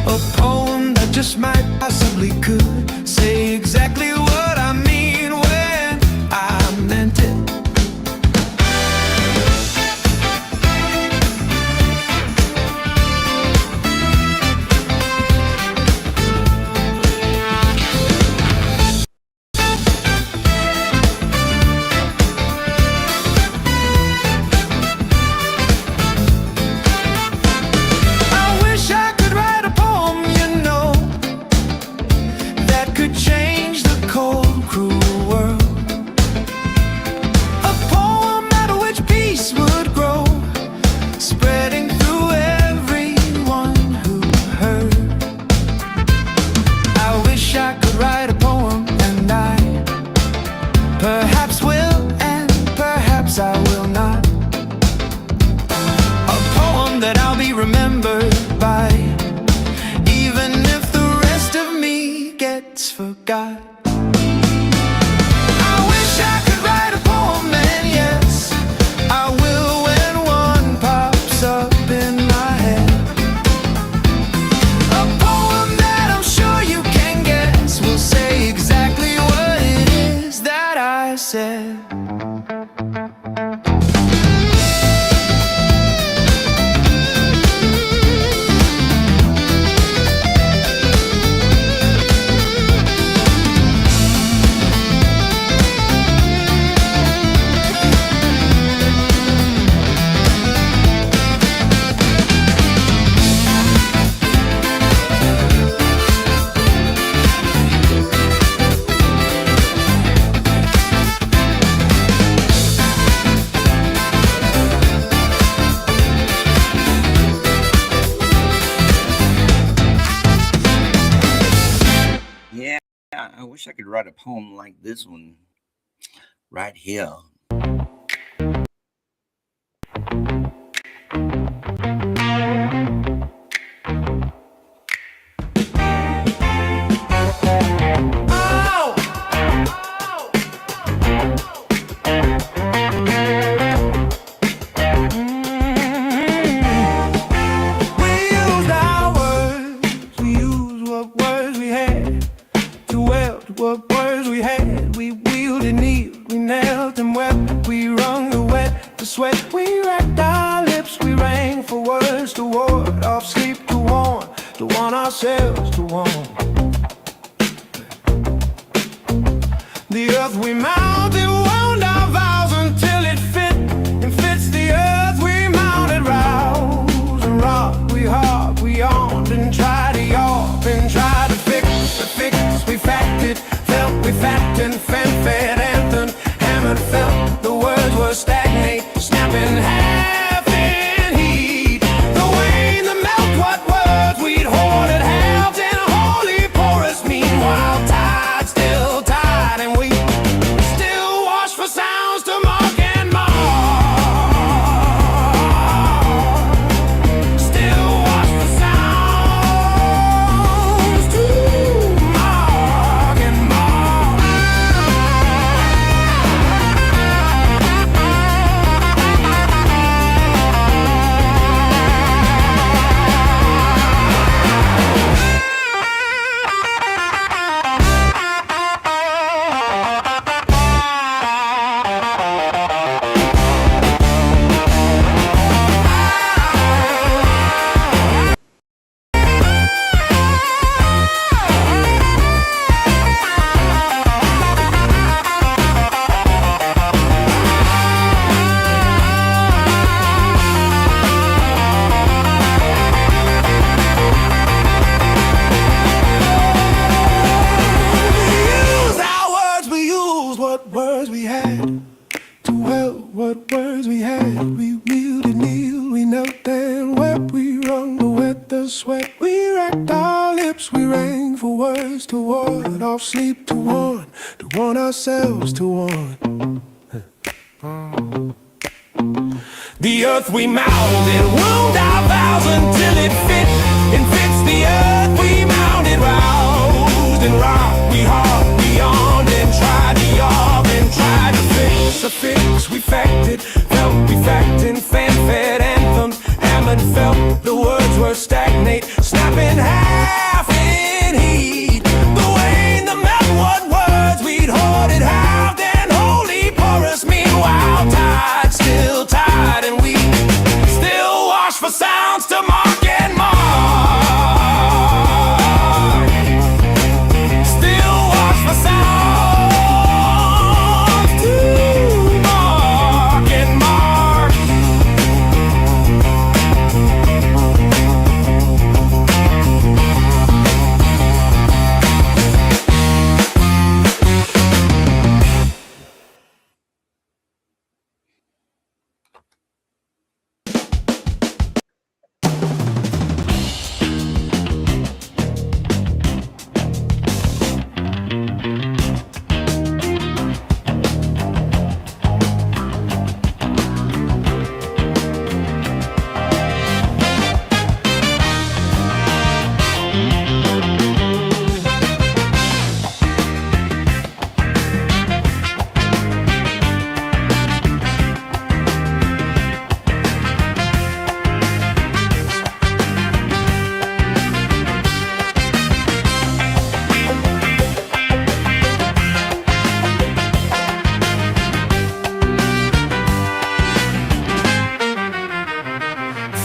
A poem that just might possibly could say exactly what I mean when I meant it. Change the cold, cruel world. A poem out of which peace would grow, spreading through everyone who heard. I wish I could write a poem, and I perhaps will, and perhaps I will not. A poem that I'll be remembered by, even if the rest of me gets forgot. I wish I could write a poem, and yes, I will when one pops up in my head. A poem that I'm sure you can guess will say exactly what it is that I said. Yeah, I wish I could write a poem like this one right here. What words we had, we wielded, kneeled, we knelt and wept. We wrung the wet, the sweat. We racked our lips, we rang for words to ward off sleep, to warn ourselves to warn. The earth we mounted, wound our vows until it fit and fits the earth we mounted. Rouse and rock, we harp, we yawned and tried to yarp and tried to fix the fix. We facted, felt, we fact and fan-fed, anthem, hammered, felt. The words were stagnate, snapping half in heat. The wane, the melt, what words we'd hoarded, halved in a holy porous. Meanwhile, tide still tide, and we still wash for sounds to mark and mar. Still wash for sounds to mark and mar. What words we had to help, what words we had. We wielded, kneeled, we knelt and wept. We wrung the wet, the sweat. We racked our lips, we rang for words to ward off sleep, to warn ourselves to warn. The earth we mounded, wound our vows until it fit and fits. The earth we mounded, roused and rocked. We harped beyond and tried to yarb and tried to fix a fix. We facted, felt we factin', fan-fed anthems, hammered, felt the words were stagnate, snapping half in heat. The way the map, what words we'd hoarded, halved and holy porous. Meanwhile, tide still tide, and we still wash for sounds to mark and mark. Still wash for sounds to mark and mark.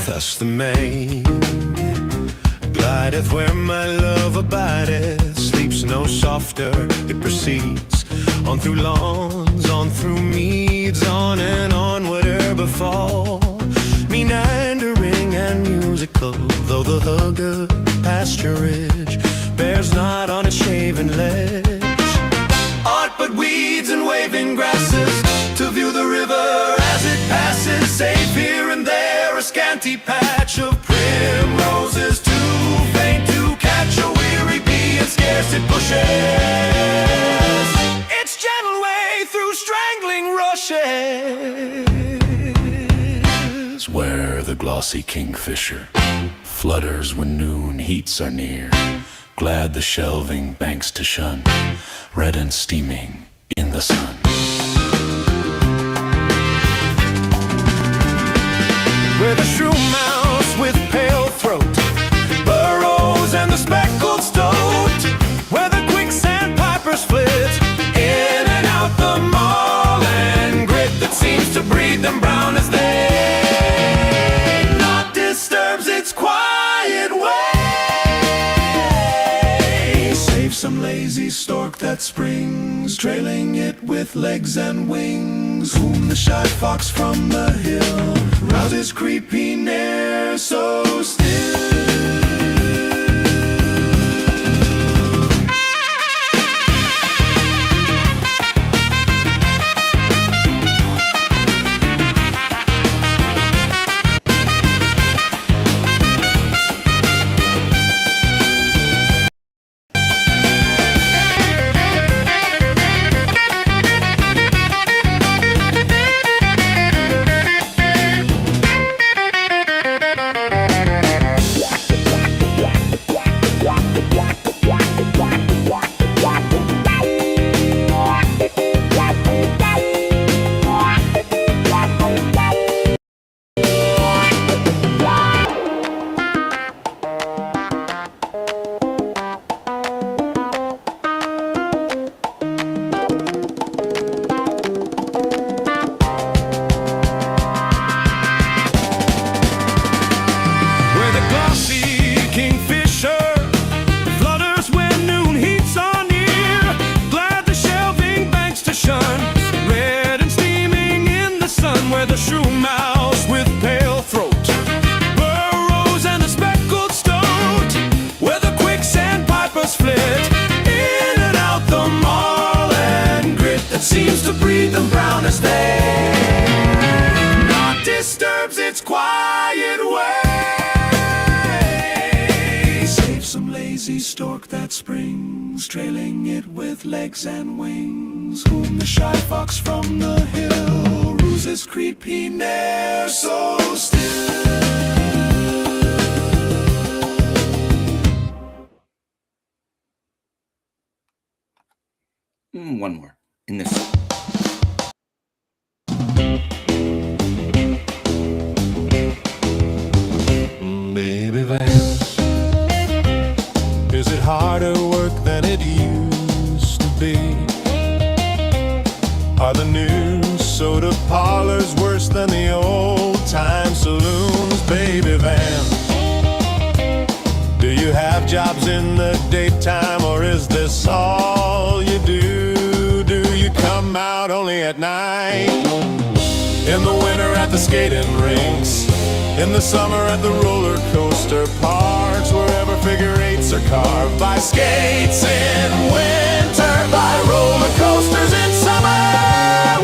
Thus the main glideth where my love abideth, sleeps no softer, it proceeds on through lawns, on through meads, on and onward befall. Meandering and musical, though the hugged pasturage bears not on a shaven ledge aught but weeds and waving grasses, to view the river as it passes, save here and there a scanty patch of primroses, too faint to catch a weary bee, and scarce it pushes its gentle way through strangling rushes, where the glossy kingfisher flutters when noon heats are near, glad the shelving banks to shun, red and steaming in the sun. Where the shrew mouse with pale throat burrows and the speckled stoat, where the quicksand pipers flit in and out the marl and grit that seems to breed them brown as they not disturbs its quiet way. Save some lazy stork that springs, trailing it with legs and wings, whom the shy fox from the hill rouses creeping air so still. Seems to breed them brown as they not disturbs its quiet way. Save some lazy stork that springs, trailing it with legs and wings, whom the shy fox from the hill roses creeping there so still. One more in this. Baby Vance, is it harder work than it used to be? Are the new soda parlors worse than the old-time saloons? Baby Vance, do you have jobs in the daytime, or is this all you do? Do you come out only at night? In the winter at the skating rinks, in the summer at the roller coaster parks, wherever figure eights are carved by skates in winter, by roller coasters in summer,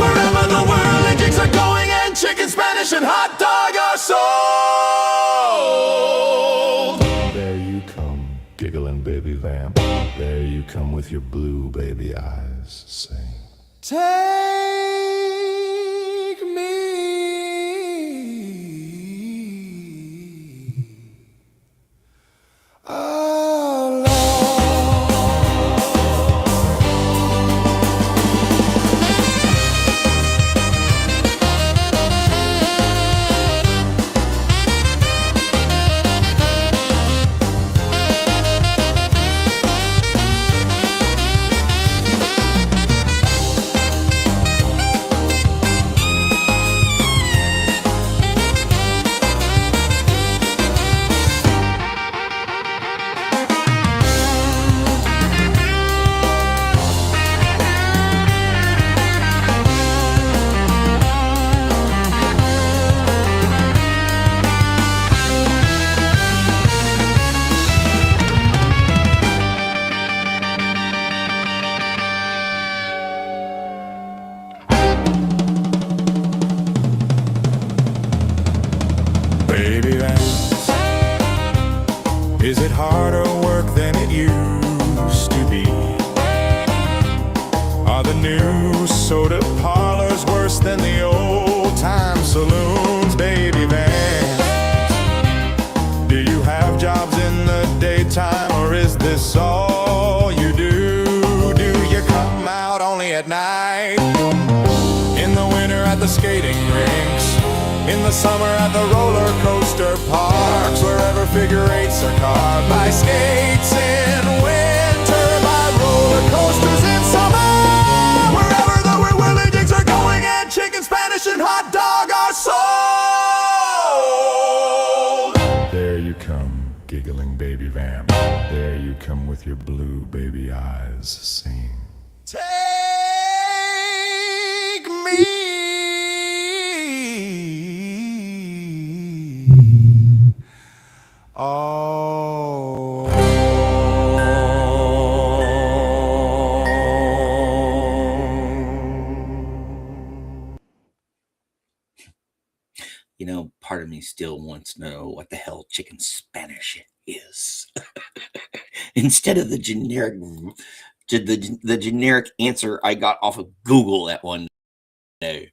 wherever the whirly jigs are going and chicken, Spanish, and hot dog are sold. There you come, giggling baby vamp. There you come with your blue baby eyes, sing. Take me along. Baby Vance, is it harder work than it used to be? Are the new soda parlors worse than the old-time saloons? Baby Vance, do you have jobs in the daytime, or is this all you do? Do you come out only at night? In the winter at the skating rinks, in the summer at the roller coaster parks, wherever figure eights are carved by skates in winter, by roller coasters in summer, wherever the whirly jigs are going and chicken, Spanish, and hot dog are sold. There you come, giggling baby vamp. There you come with your blue baby eyes, sing. Take me oh. You know, part of me still wants to know what the hell chicken Spanish is. Instead of the generic answer I got off of Google that one day.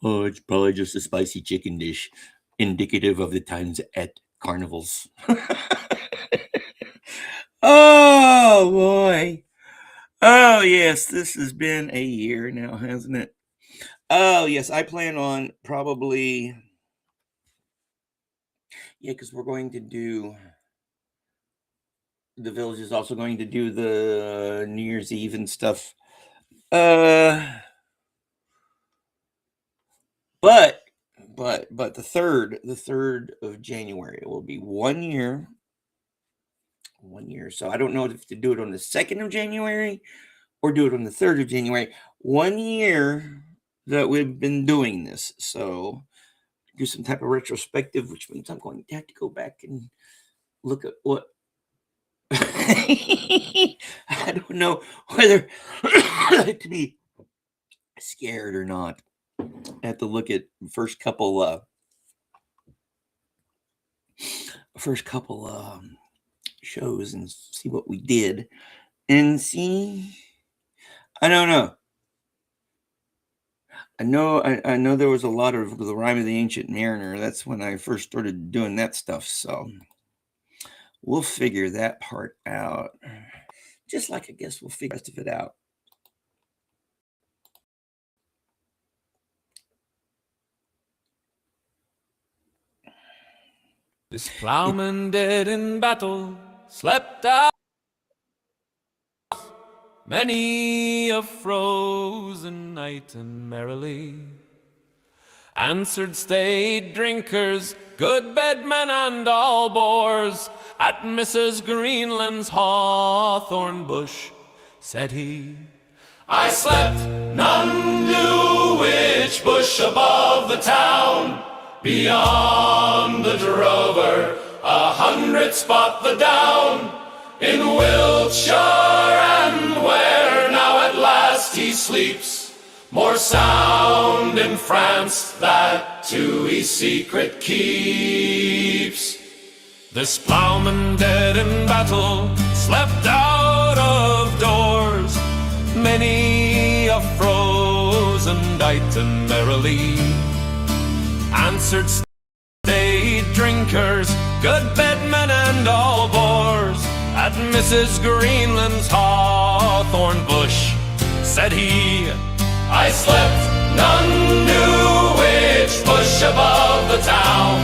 Oh, it's probably just a spicy chicken dish indicative of the times at carnivals. Oh boy. Oh yes, this has been a year now, hasn't it? Oh yes, I plan on probably, because we're going to do, the village is also going to do the New Year's Eve and stuff. But the third of January, it will be 1 year. 1 year. So I don't know if to do it on the 2nd of January or do it on the 3rd of January. 1 year that we've been doing this. So do some type of retrospective, which means I'm going to have to go back and look at what I don't know whether to be scared or not. I have to look at first couple shows and see what we did and see. I don't know. I know there was a lot of the Rime of the Ancient Mariner. That's when I first started doing that stuff. So we'll figure that part out. Just like I guess we'll figure the rest of it out. This plowman dead in battle slept out many a frozen night, and merrily answered staid drinkers, good bedmen and all boors, at Mrs. Greenland's hawthorn bush. Said he, I slept, none knew which bush above the town, beyond the drover, 100 spot the down, in Wiltshire, and where now at last he sleeps, more sound in France that to his secret keeps. This plowman dead in battle slept out of doors, many a frozen night, and merrily answered staid drinkers, good bedmen and all boors, at Mrs. Greenland's hawthorn bush. Said he, I slept, none knew which bush above the town,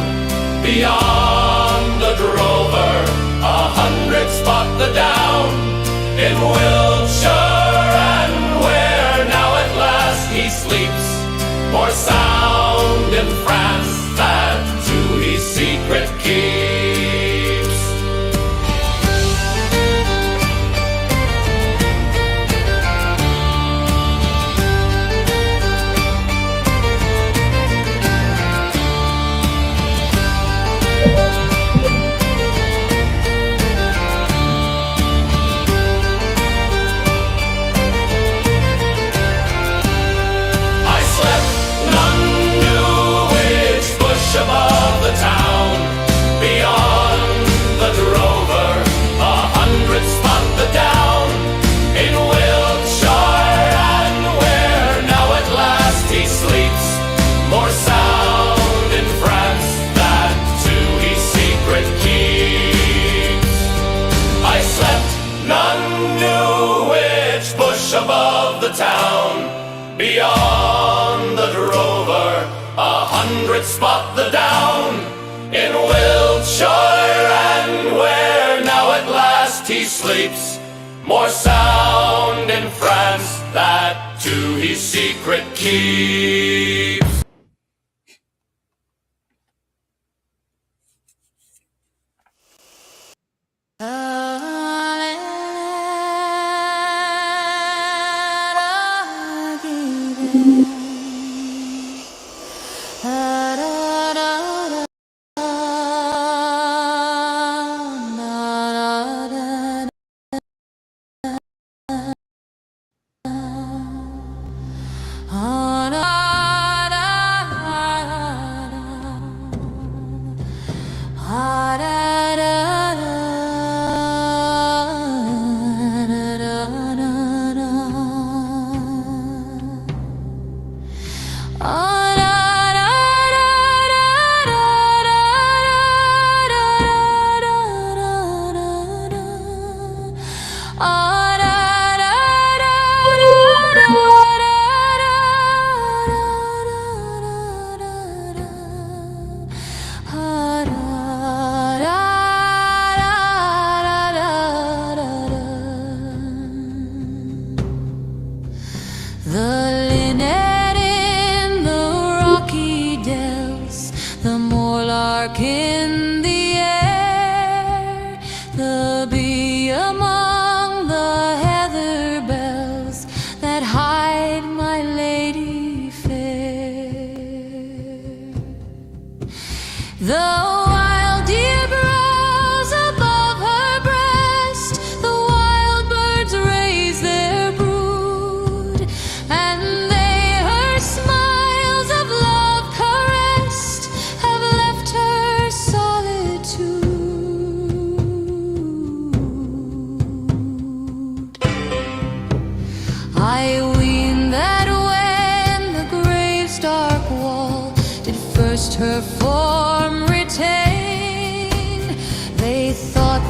beyond the drover, 100 spot the down, in Wiltshire, and where now at last he sleeps, more sound in France that to his secret keeps. Above the town, beyond the drover, 100 spot the down, in Wiltshire, and where now at last he sleeps, more sound in France that to his secret keeps. I slept, none knew which bush above the town, beyond the drover, 100 spot the down, in Wiltshire, and where now at last he sleeps, more sound in France that to his secret keeps.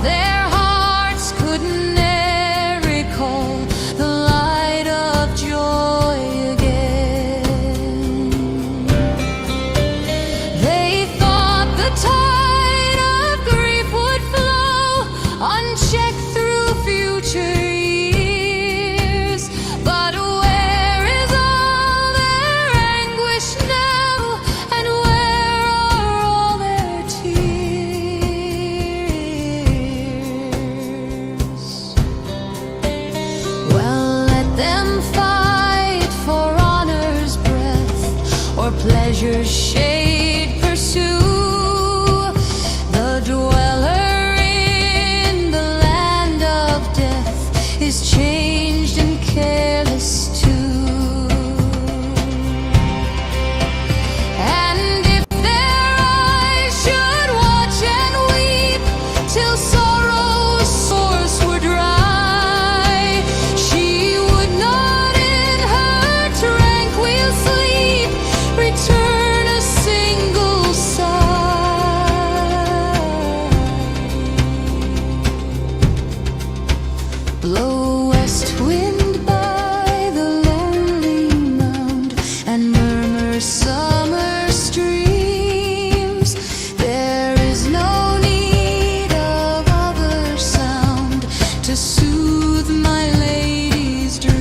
Their hearts couldn't e'er recall the light of joy again. They thought the tide of grief would flow unchecked through future years. But where is all their anguish now? And where are all their tears? Well, let them fight for honor's breath or pleasure's shade pursue. The dweller in the land of death is changed and careless too. And if their eyes should watch and weep till sorrow's source were dry, she would not in her tranquil sleep return a single sigh. Blow west wind by the lonely mound and murmur summer streams. There is no need of other sound to soothe my lady's dream.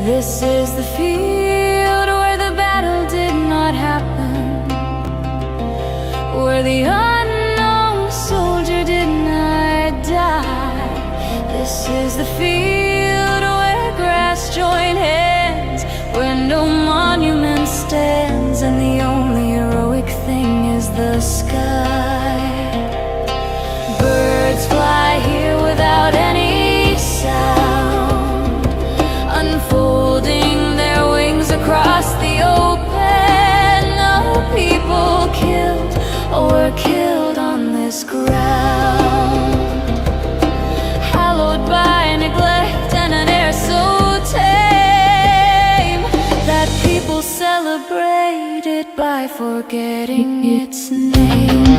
This is the field where the battle did not happen, where the unknown soldier did not die. This is the field where grass joined hands, where no monument stands, and the only heroic thing is the sky. Birds fly here without any sound, unfolding their wings across the open. No people killed or killed on this ground, hallowed by neglect and an air so tame that people celebrate it by forgetting its name.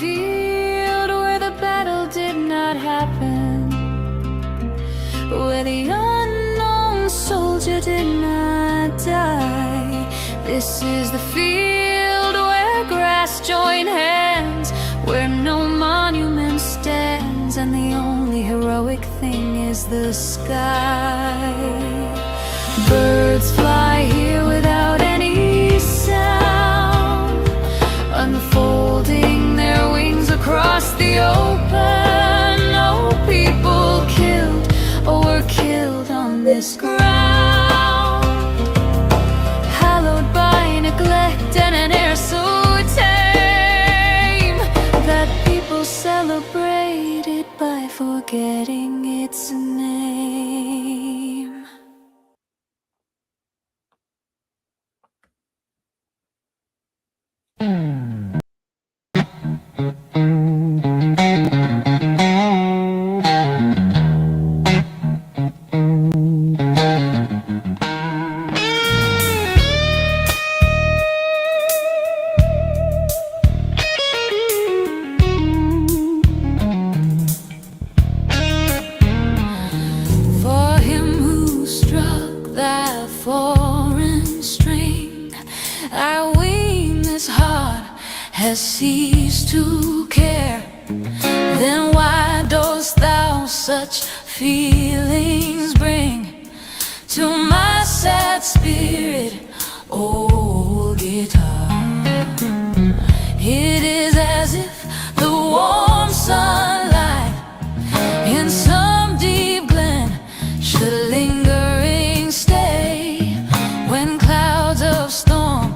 field where the battle did not happen, where the unknown soldier did not die. This is the field where grass join hands, where no monument stands, and the only heroic thing is the sky. Birds fly here without any sound, unfolding their wings across the open. No people killed or were killed on this ground, hallowed by neglect and an air so tame that people celebrate it by forgetting its name. For him who struck that foreign string, I ween this heart has ceased to care. Then why dost thou such feelings bring to my sad spirit, old guitar? It is as if the warm sunlight in some deep glen should lingering stay when clouds of storm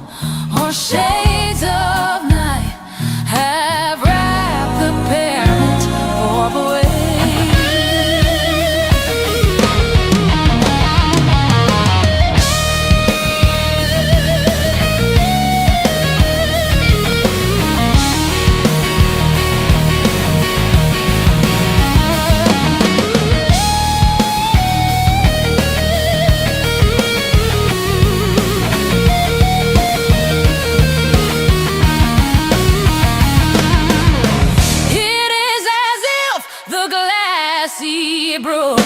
or shades of night have wrapped the parent orb away. It is as if the glassy brook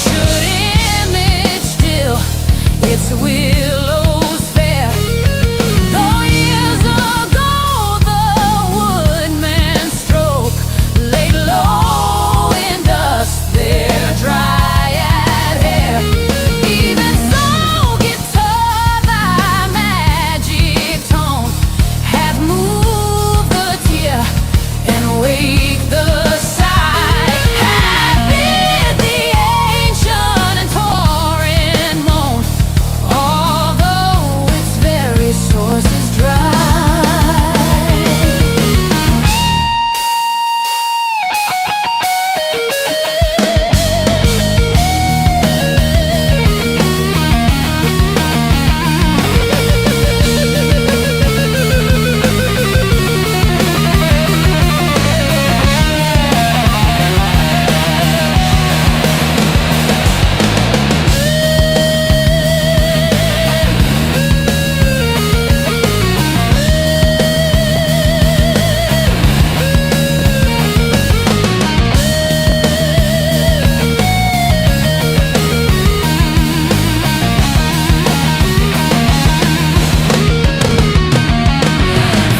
should image still its willows fair. Though years ago the woodman's stroke laid low in dust their dryad hair, even so, guitar, thy magic tone hath moved the tear and wake the sigh, have bid the ancient and torrent moan, although its very source is dry.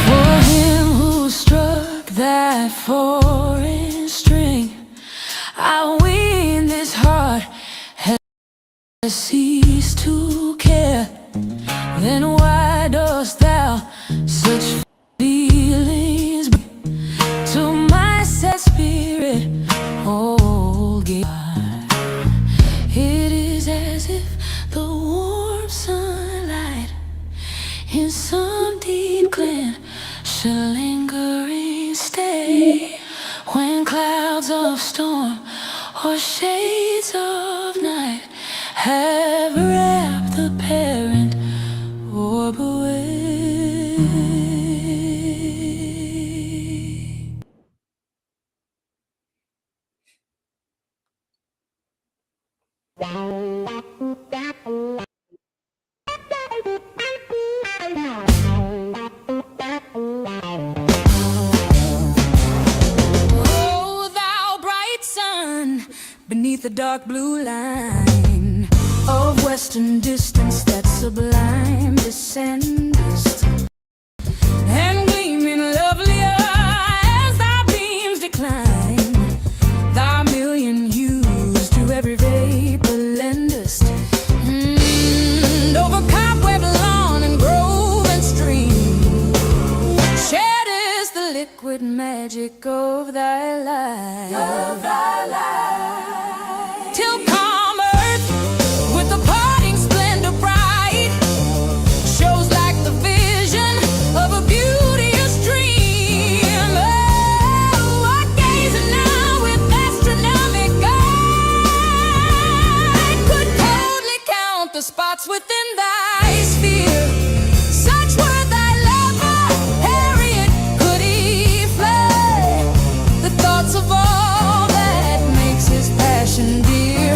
For him who struck that foreign string, I ween this heart has ceased to care. Then why dost thou such feelings bring to my sad spirit, old guitar? It is as if the warm sunlight in some deep glen should lingering stay when clouds of storm or shades of night have wrapped the parent orb away. the dark blue line of western distance, that sublime descendist, and gleaming lovelier as thy beams decline. Thy million hues to every vapor lendest, over cobweb, lawn, and grove and stream, shed is the liquid magic of thy light. Till calm earth with the parting splendor bright shows like the vision of a beauteous dream. Oh, I gaze now with astronomic eye, could coldly count the spots within thy sphere. Such were thy lover, Harriet, could he fly the thoughts of all that makes his passion dear.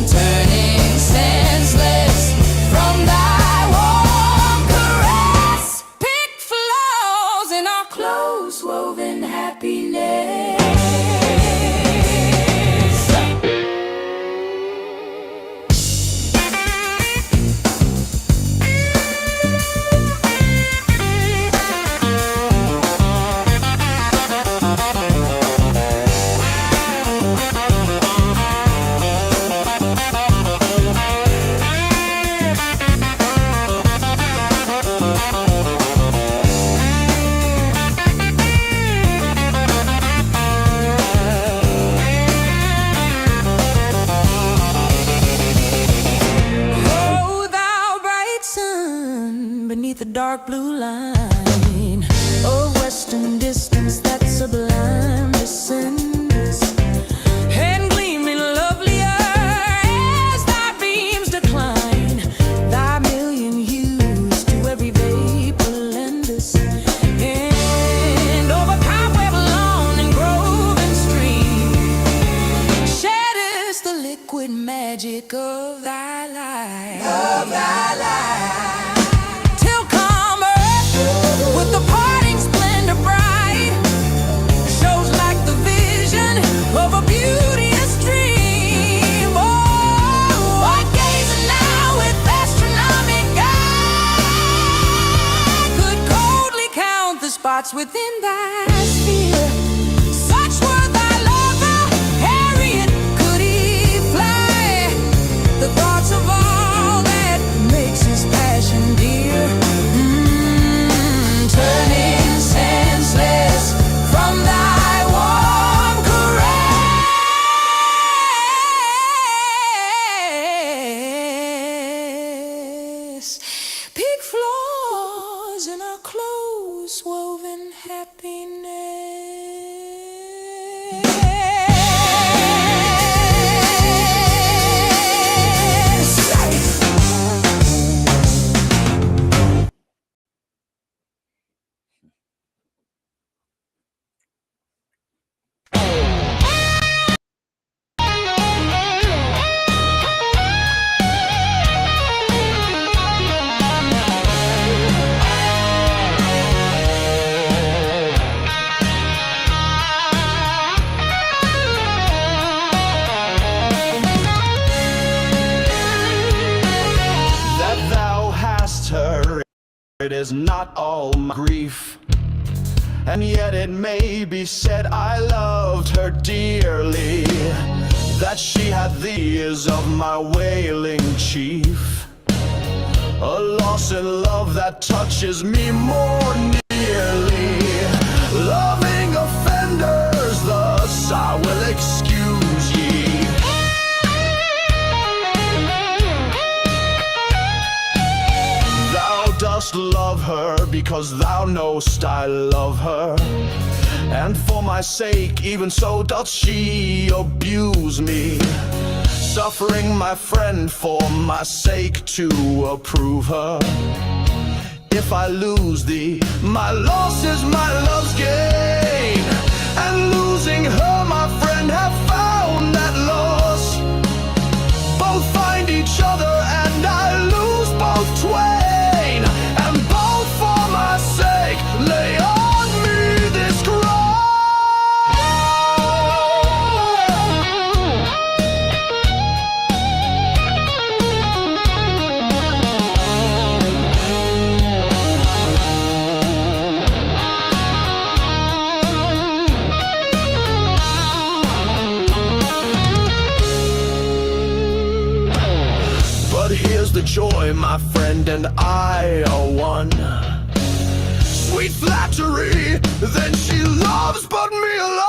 Turning senseless from thy warm caress, pick flaws in our close woven happiness. Oh, thou bright sun beneath the dark blue line of western distance, that sublime descends, and gleaming lovelier as thy beams decline. Thy million hues to every vapor lendest, and over cobweb, lawn, and grove and stream, shatters the liquid magic of thy light. Till calm earth with the parting splendor bright shows like the vision of a beauteous dream. Oh, I gaze now with astronomic eye, could coldly count the spots within thy sphere. Such were thy lover, Harriet, could he fly the thoughts of all that makes his passion dear. Turning senseless from thy warm caress, pick flaws in our close woven happiness. That thou hast her, it is not all my grief. And yet it may be said I loved her dearly. That she had thee is of my wailing chief. A loss in love that touches me more nearly. Loving offenders, thus I will excuse ye. Thou dost love her because thou know'st I love her, and for my sake even so doth she abuse me, suffering my friend for my sake to approve her. If I lose thee, my loss is my love's gain, and losing her, my friend, have found that loss. Both find each other and I lose both twain, and both for my sake lay on me this cross. my friend and I are one. Sweet flattery, then she loves but me alone.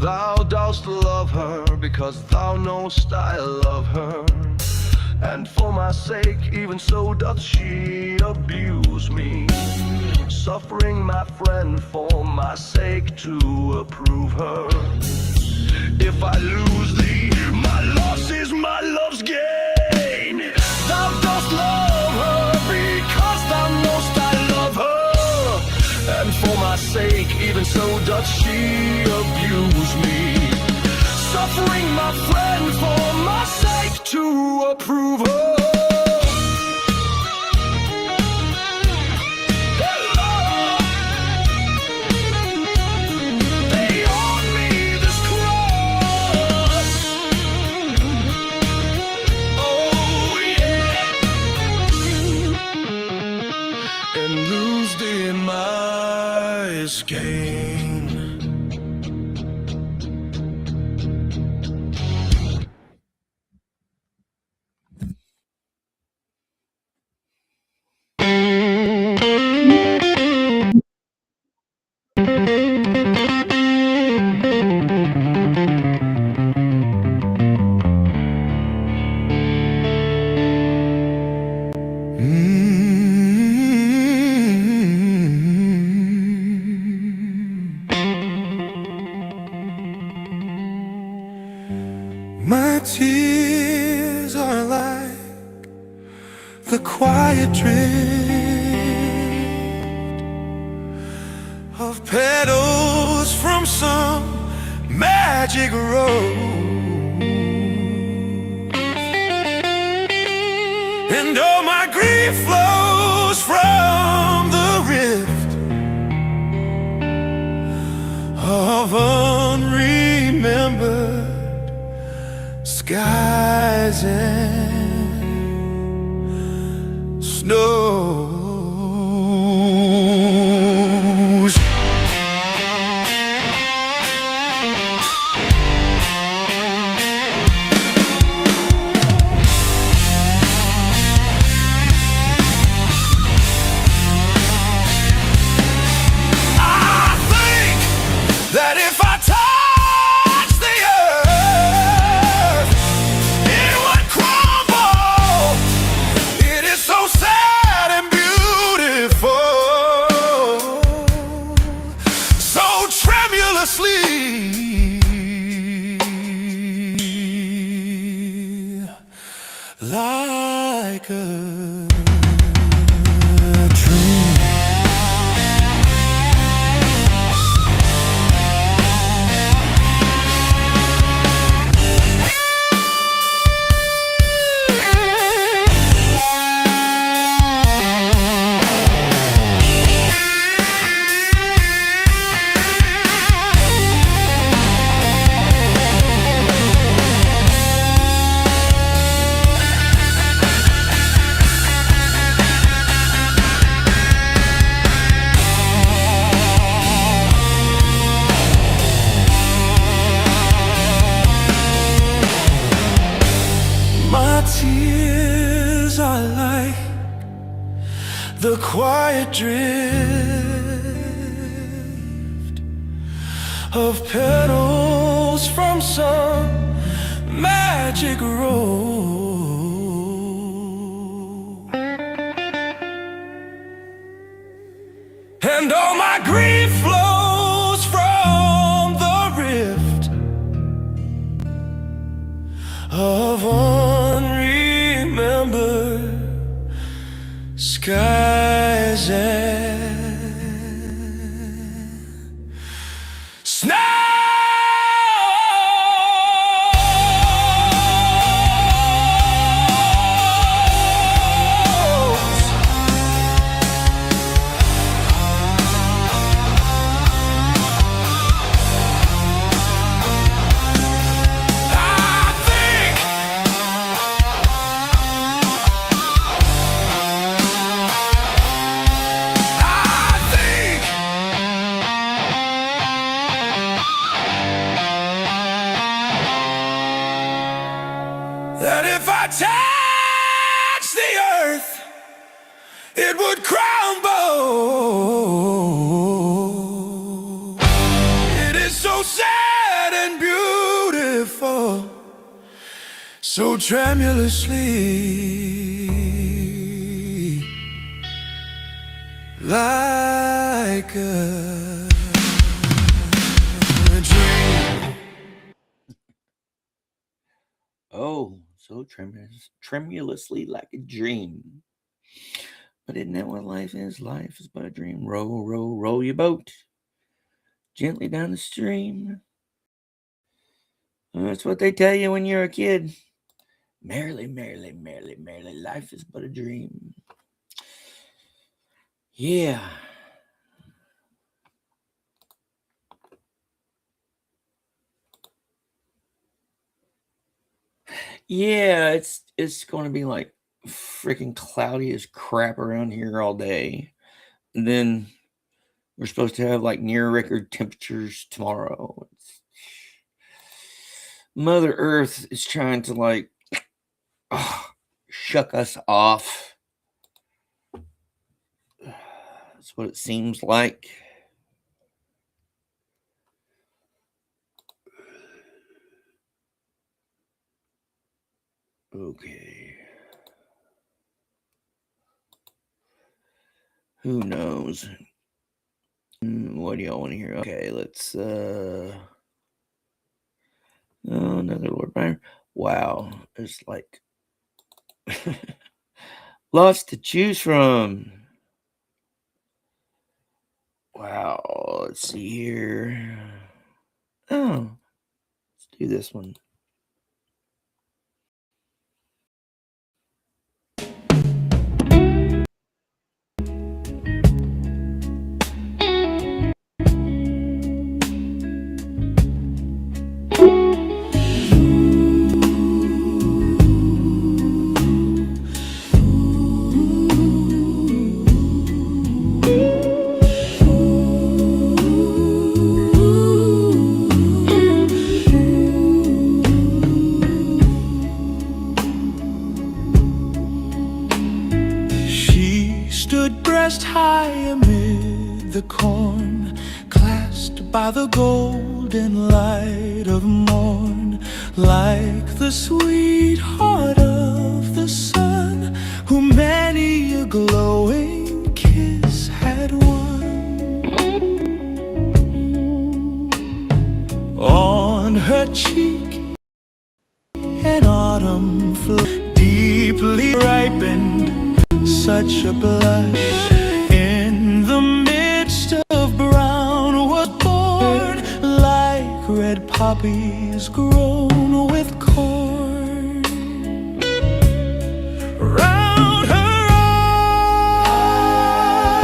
Thou dost love her because thou knowst I love her, and for my sake even so doth she abuse me, suffering my friend for my sake to approve her. If I lose thee, my loss is my love's gain. Thou dost love her because thou knowst I love her, and for my sake even so doth she abuse me, suffering my friend for my sake to approve her. They own me this cross. Oh yeah. And lose thee in my skein. My tears are like the quiet drift of petals from some magic rose, and all my grief flows from the rift of unremembered skies and snows. I think that if I touch the earth, it would crumble. It is so sad and beautiful, so tremulously like a dream. My tears are like the quiet drift of petals from some magic rose, and all my grief flows from of unremembered skies and snow. That if I touched the earth, it would crumble. It is so sad and beautiful, so tremulously like a dream. Oh, so tremulously like a dream. But isn't that what life is? Life is but a dream. Row, row, row your boat gently down the stream. That's what they tell you when you're a kid. Merrily, merrily, merrily, merrily, life is but a dream. Yeah. Yeah, it's going to be like freaking cloudy as crap around here all day. And then we're supposed to have like near record temperatures tomorrow. Mother Earth is trying to like shuck us off. That's what it seems like. Okay. Who knows? What do y'all want to hear? Okay, let's oh, another Lord Byron. Wow, there's like lots to choose from. Wow, let's see here. Oh, let's do this one. Breast high amid the corn, clasped by the golden light of morn, like the sweetheart of the sun, who many a glowing kiss had won. On her cheek an autumn flow deeply ripened, such a blush. In the midst of brown was born, like red poppies grown with corn. Round her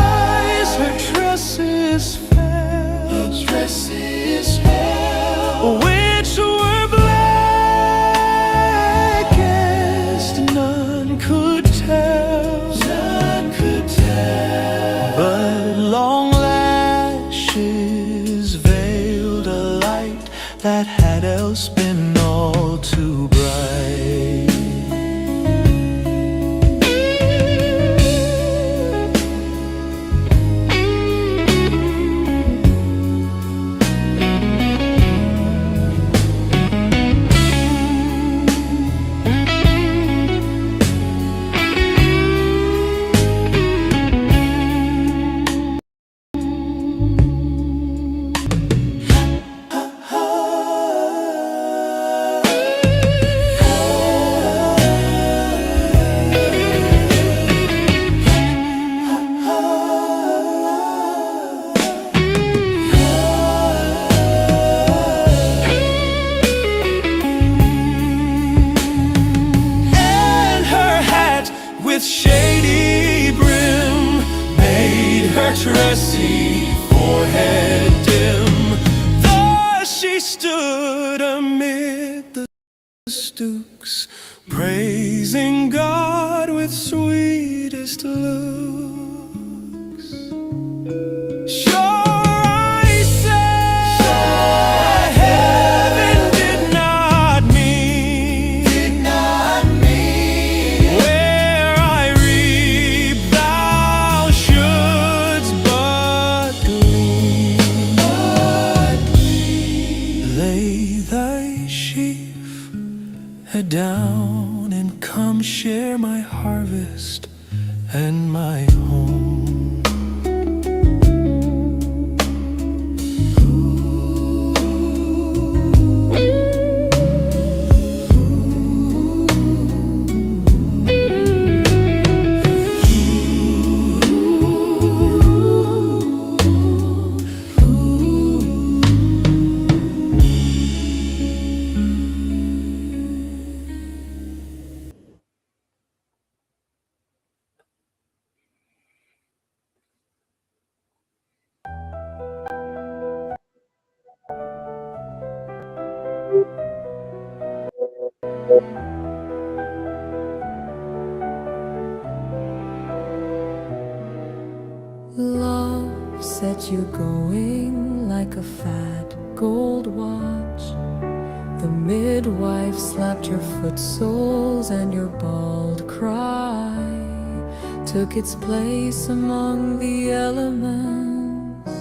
eyes her tresses fell, which were blackest, none could tell. But long lashes veiled a light that had else been all too with shady brim made her tressy forehead dim. Thus she stood amid the stooks, praising God with sweetest looks. Sure, I say, heaven did not mean where I reap thou shouldst but glean. Lay thy sheaf head down and come share my harvest and my home. Love set you going like a fat gold watch. The midwife slapped your foot soles and your bald cry took its place among the elements.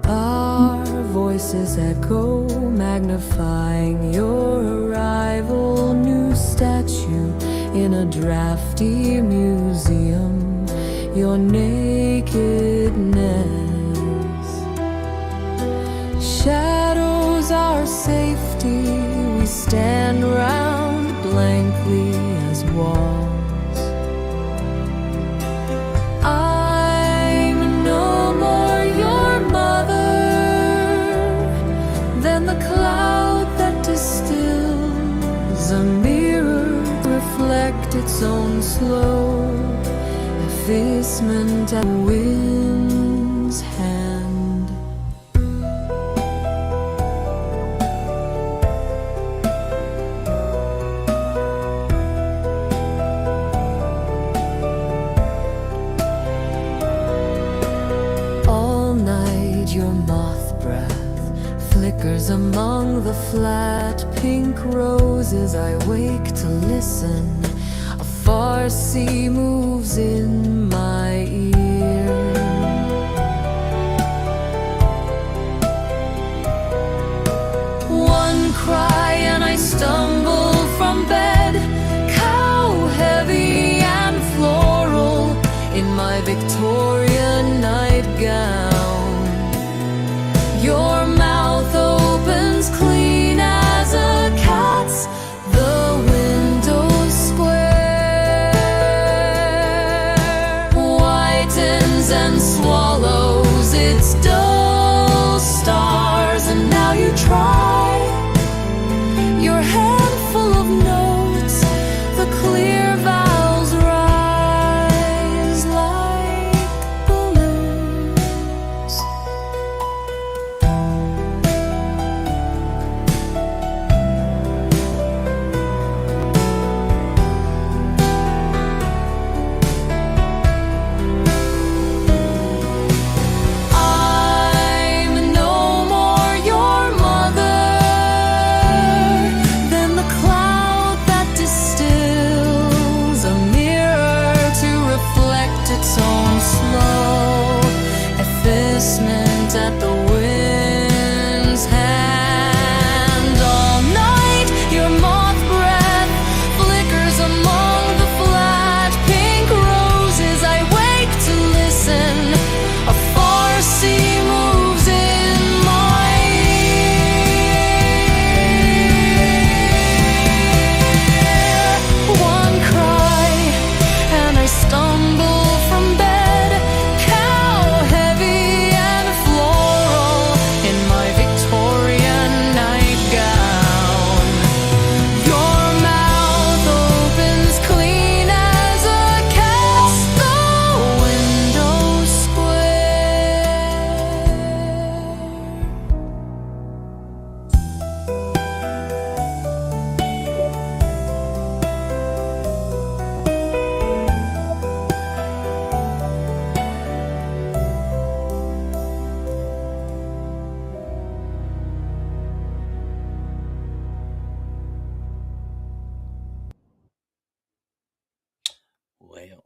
Our voices echo, magnifying your arrival. New statue in a drafty museum, your nakedness shadows our safety. We stand round blankly as walls. I'm no more your mother than the cloud that distills. A mirror reflect its own slow effacement at the wind's hand. All night your moth breath flickers among the flat pink roses. I wake to listen. A far sea moves in my ear. One cry and I stumble from bed, cow heavy and floral in my Victorian nightgown. Your mouth opens clean as a cat's. The window's square whitens and swallows its dull stars. And now you try your handful of notes. The clear vowels rise like balloons. I'm no more your mother than the cloud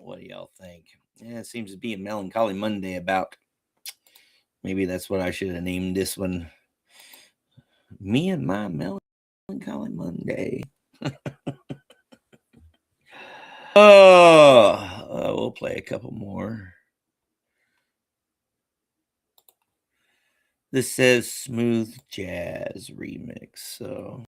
What do y'all think? Yeah, it seems to be a melancholy Monday about. Maybe that's what I should have named this one. Me and my melancholy Monday. Oh, we'll play a couple more. This says smooth jazz remix, so.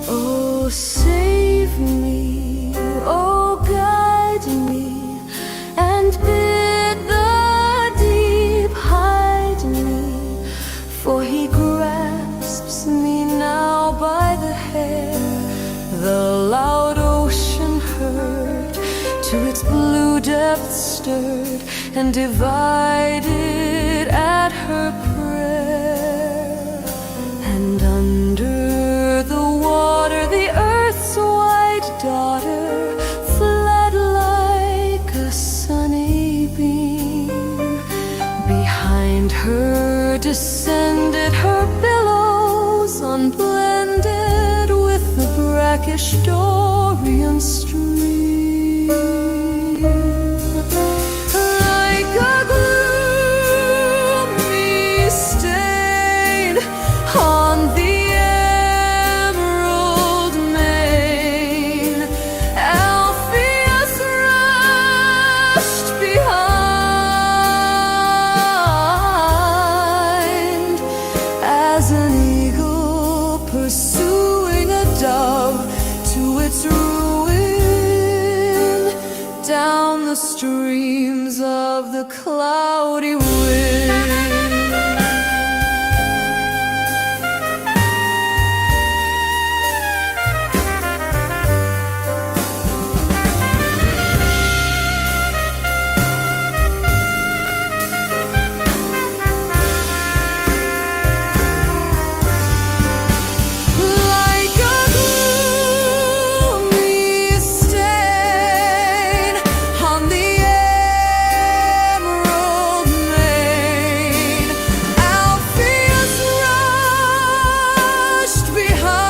Oh, save me, oh, guide me, and bid the deep hide me, for he grasps me now by the hair. The loud ocean heard, to its blue depths stirred, and divided at her prayer. And under the water, the earth's white daughter fled like a sunny beam. Behind her descended her billows, unblended with the brackish Dorian stream. Like a gloomy stain on the emerald main, Alpheus rushed behind, as an eagle pursuing a dove to its ruin, down the streams of the cloudy wind. Like a gloomy stain on the emerald main, Alpheus rushed behind,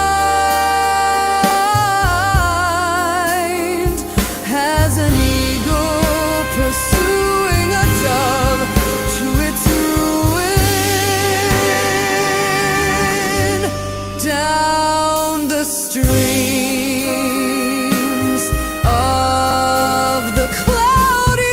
as an eagle pursuing a dove to its ruin, down the streams of the cloudy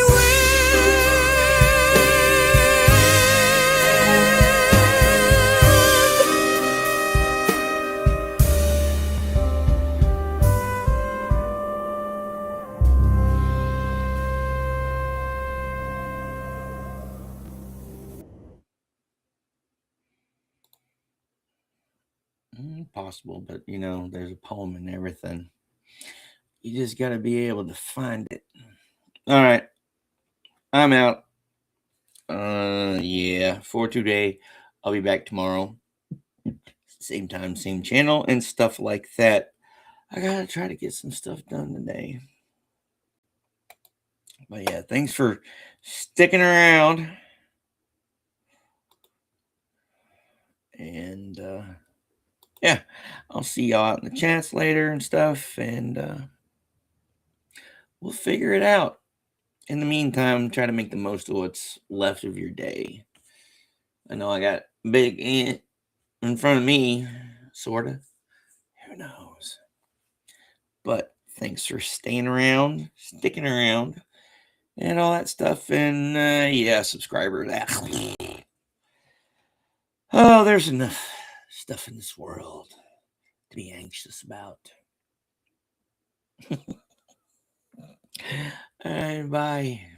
Possible, but there's a poem and everything. You just got to be able to find it. All right, I'm out. Yeah, for today. I'll be back tomorrow. Same time, same channel, and stuff like that. I gotta try to get some stuff done today. But yeah, thanks for sticking around. And yeah, I'll see y'all out in the chats later and stuff, and we'll figure it out. In the meantime, try to make the most of what's left of your day. I know I got big in front of me, sort of. Who knows? But thanks for staying around, sticking around, and all that stuff. And yeah, subscribers. Oh, there's enough stuff in this world to be anxious about. All right, bye.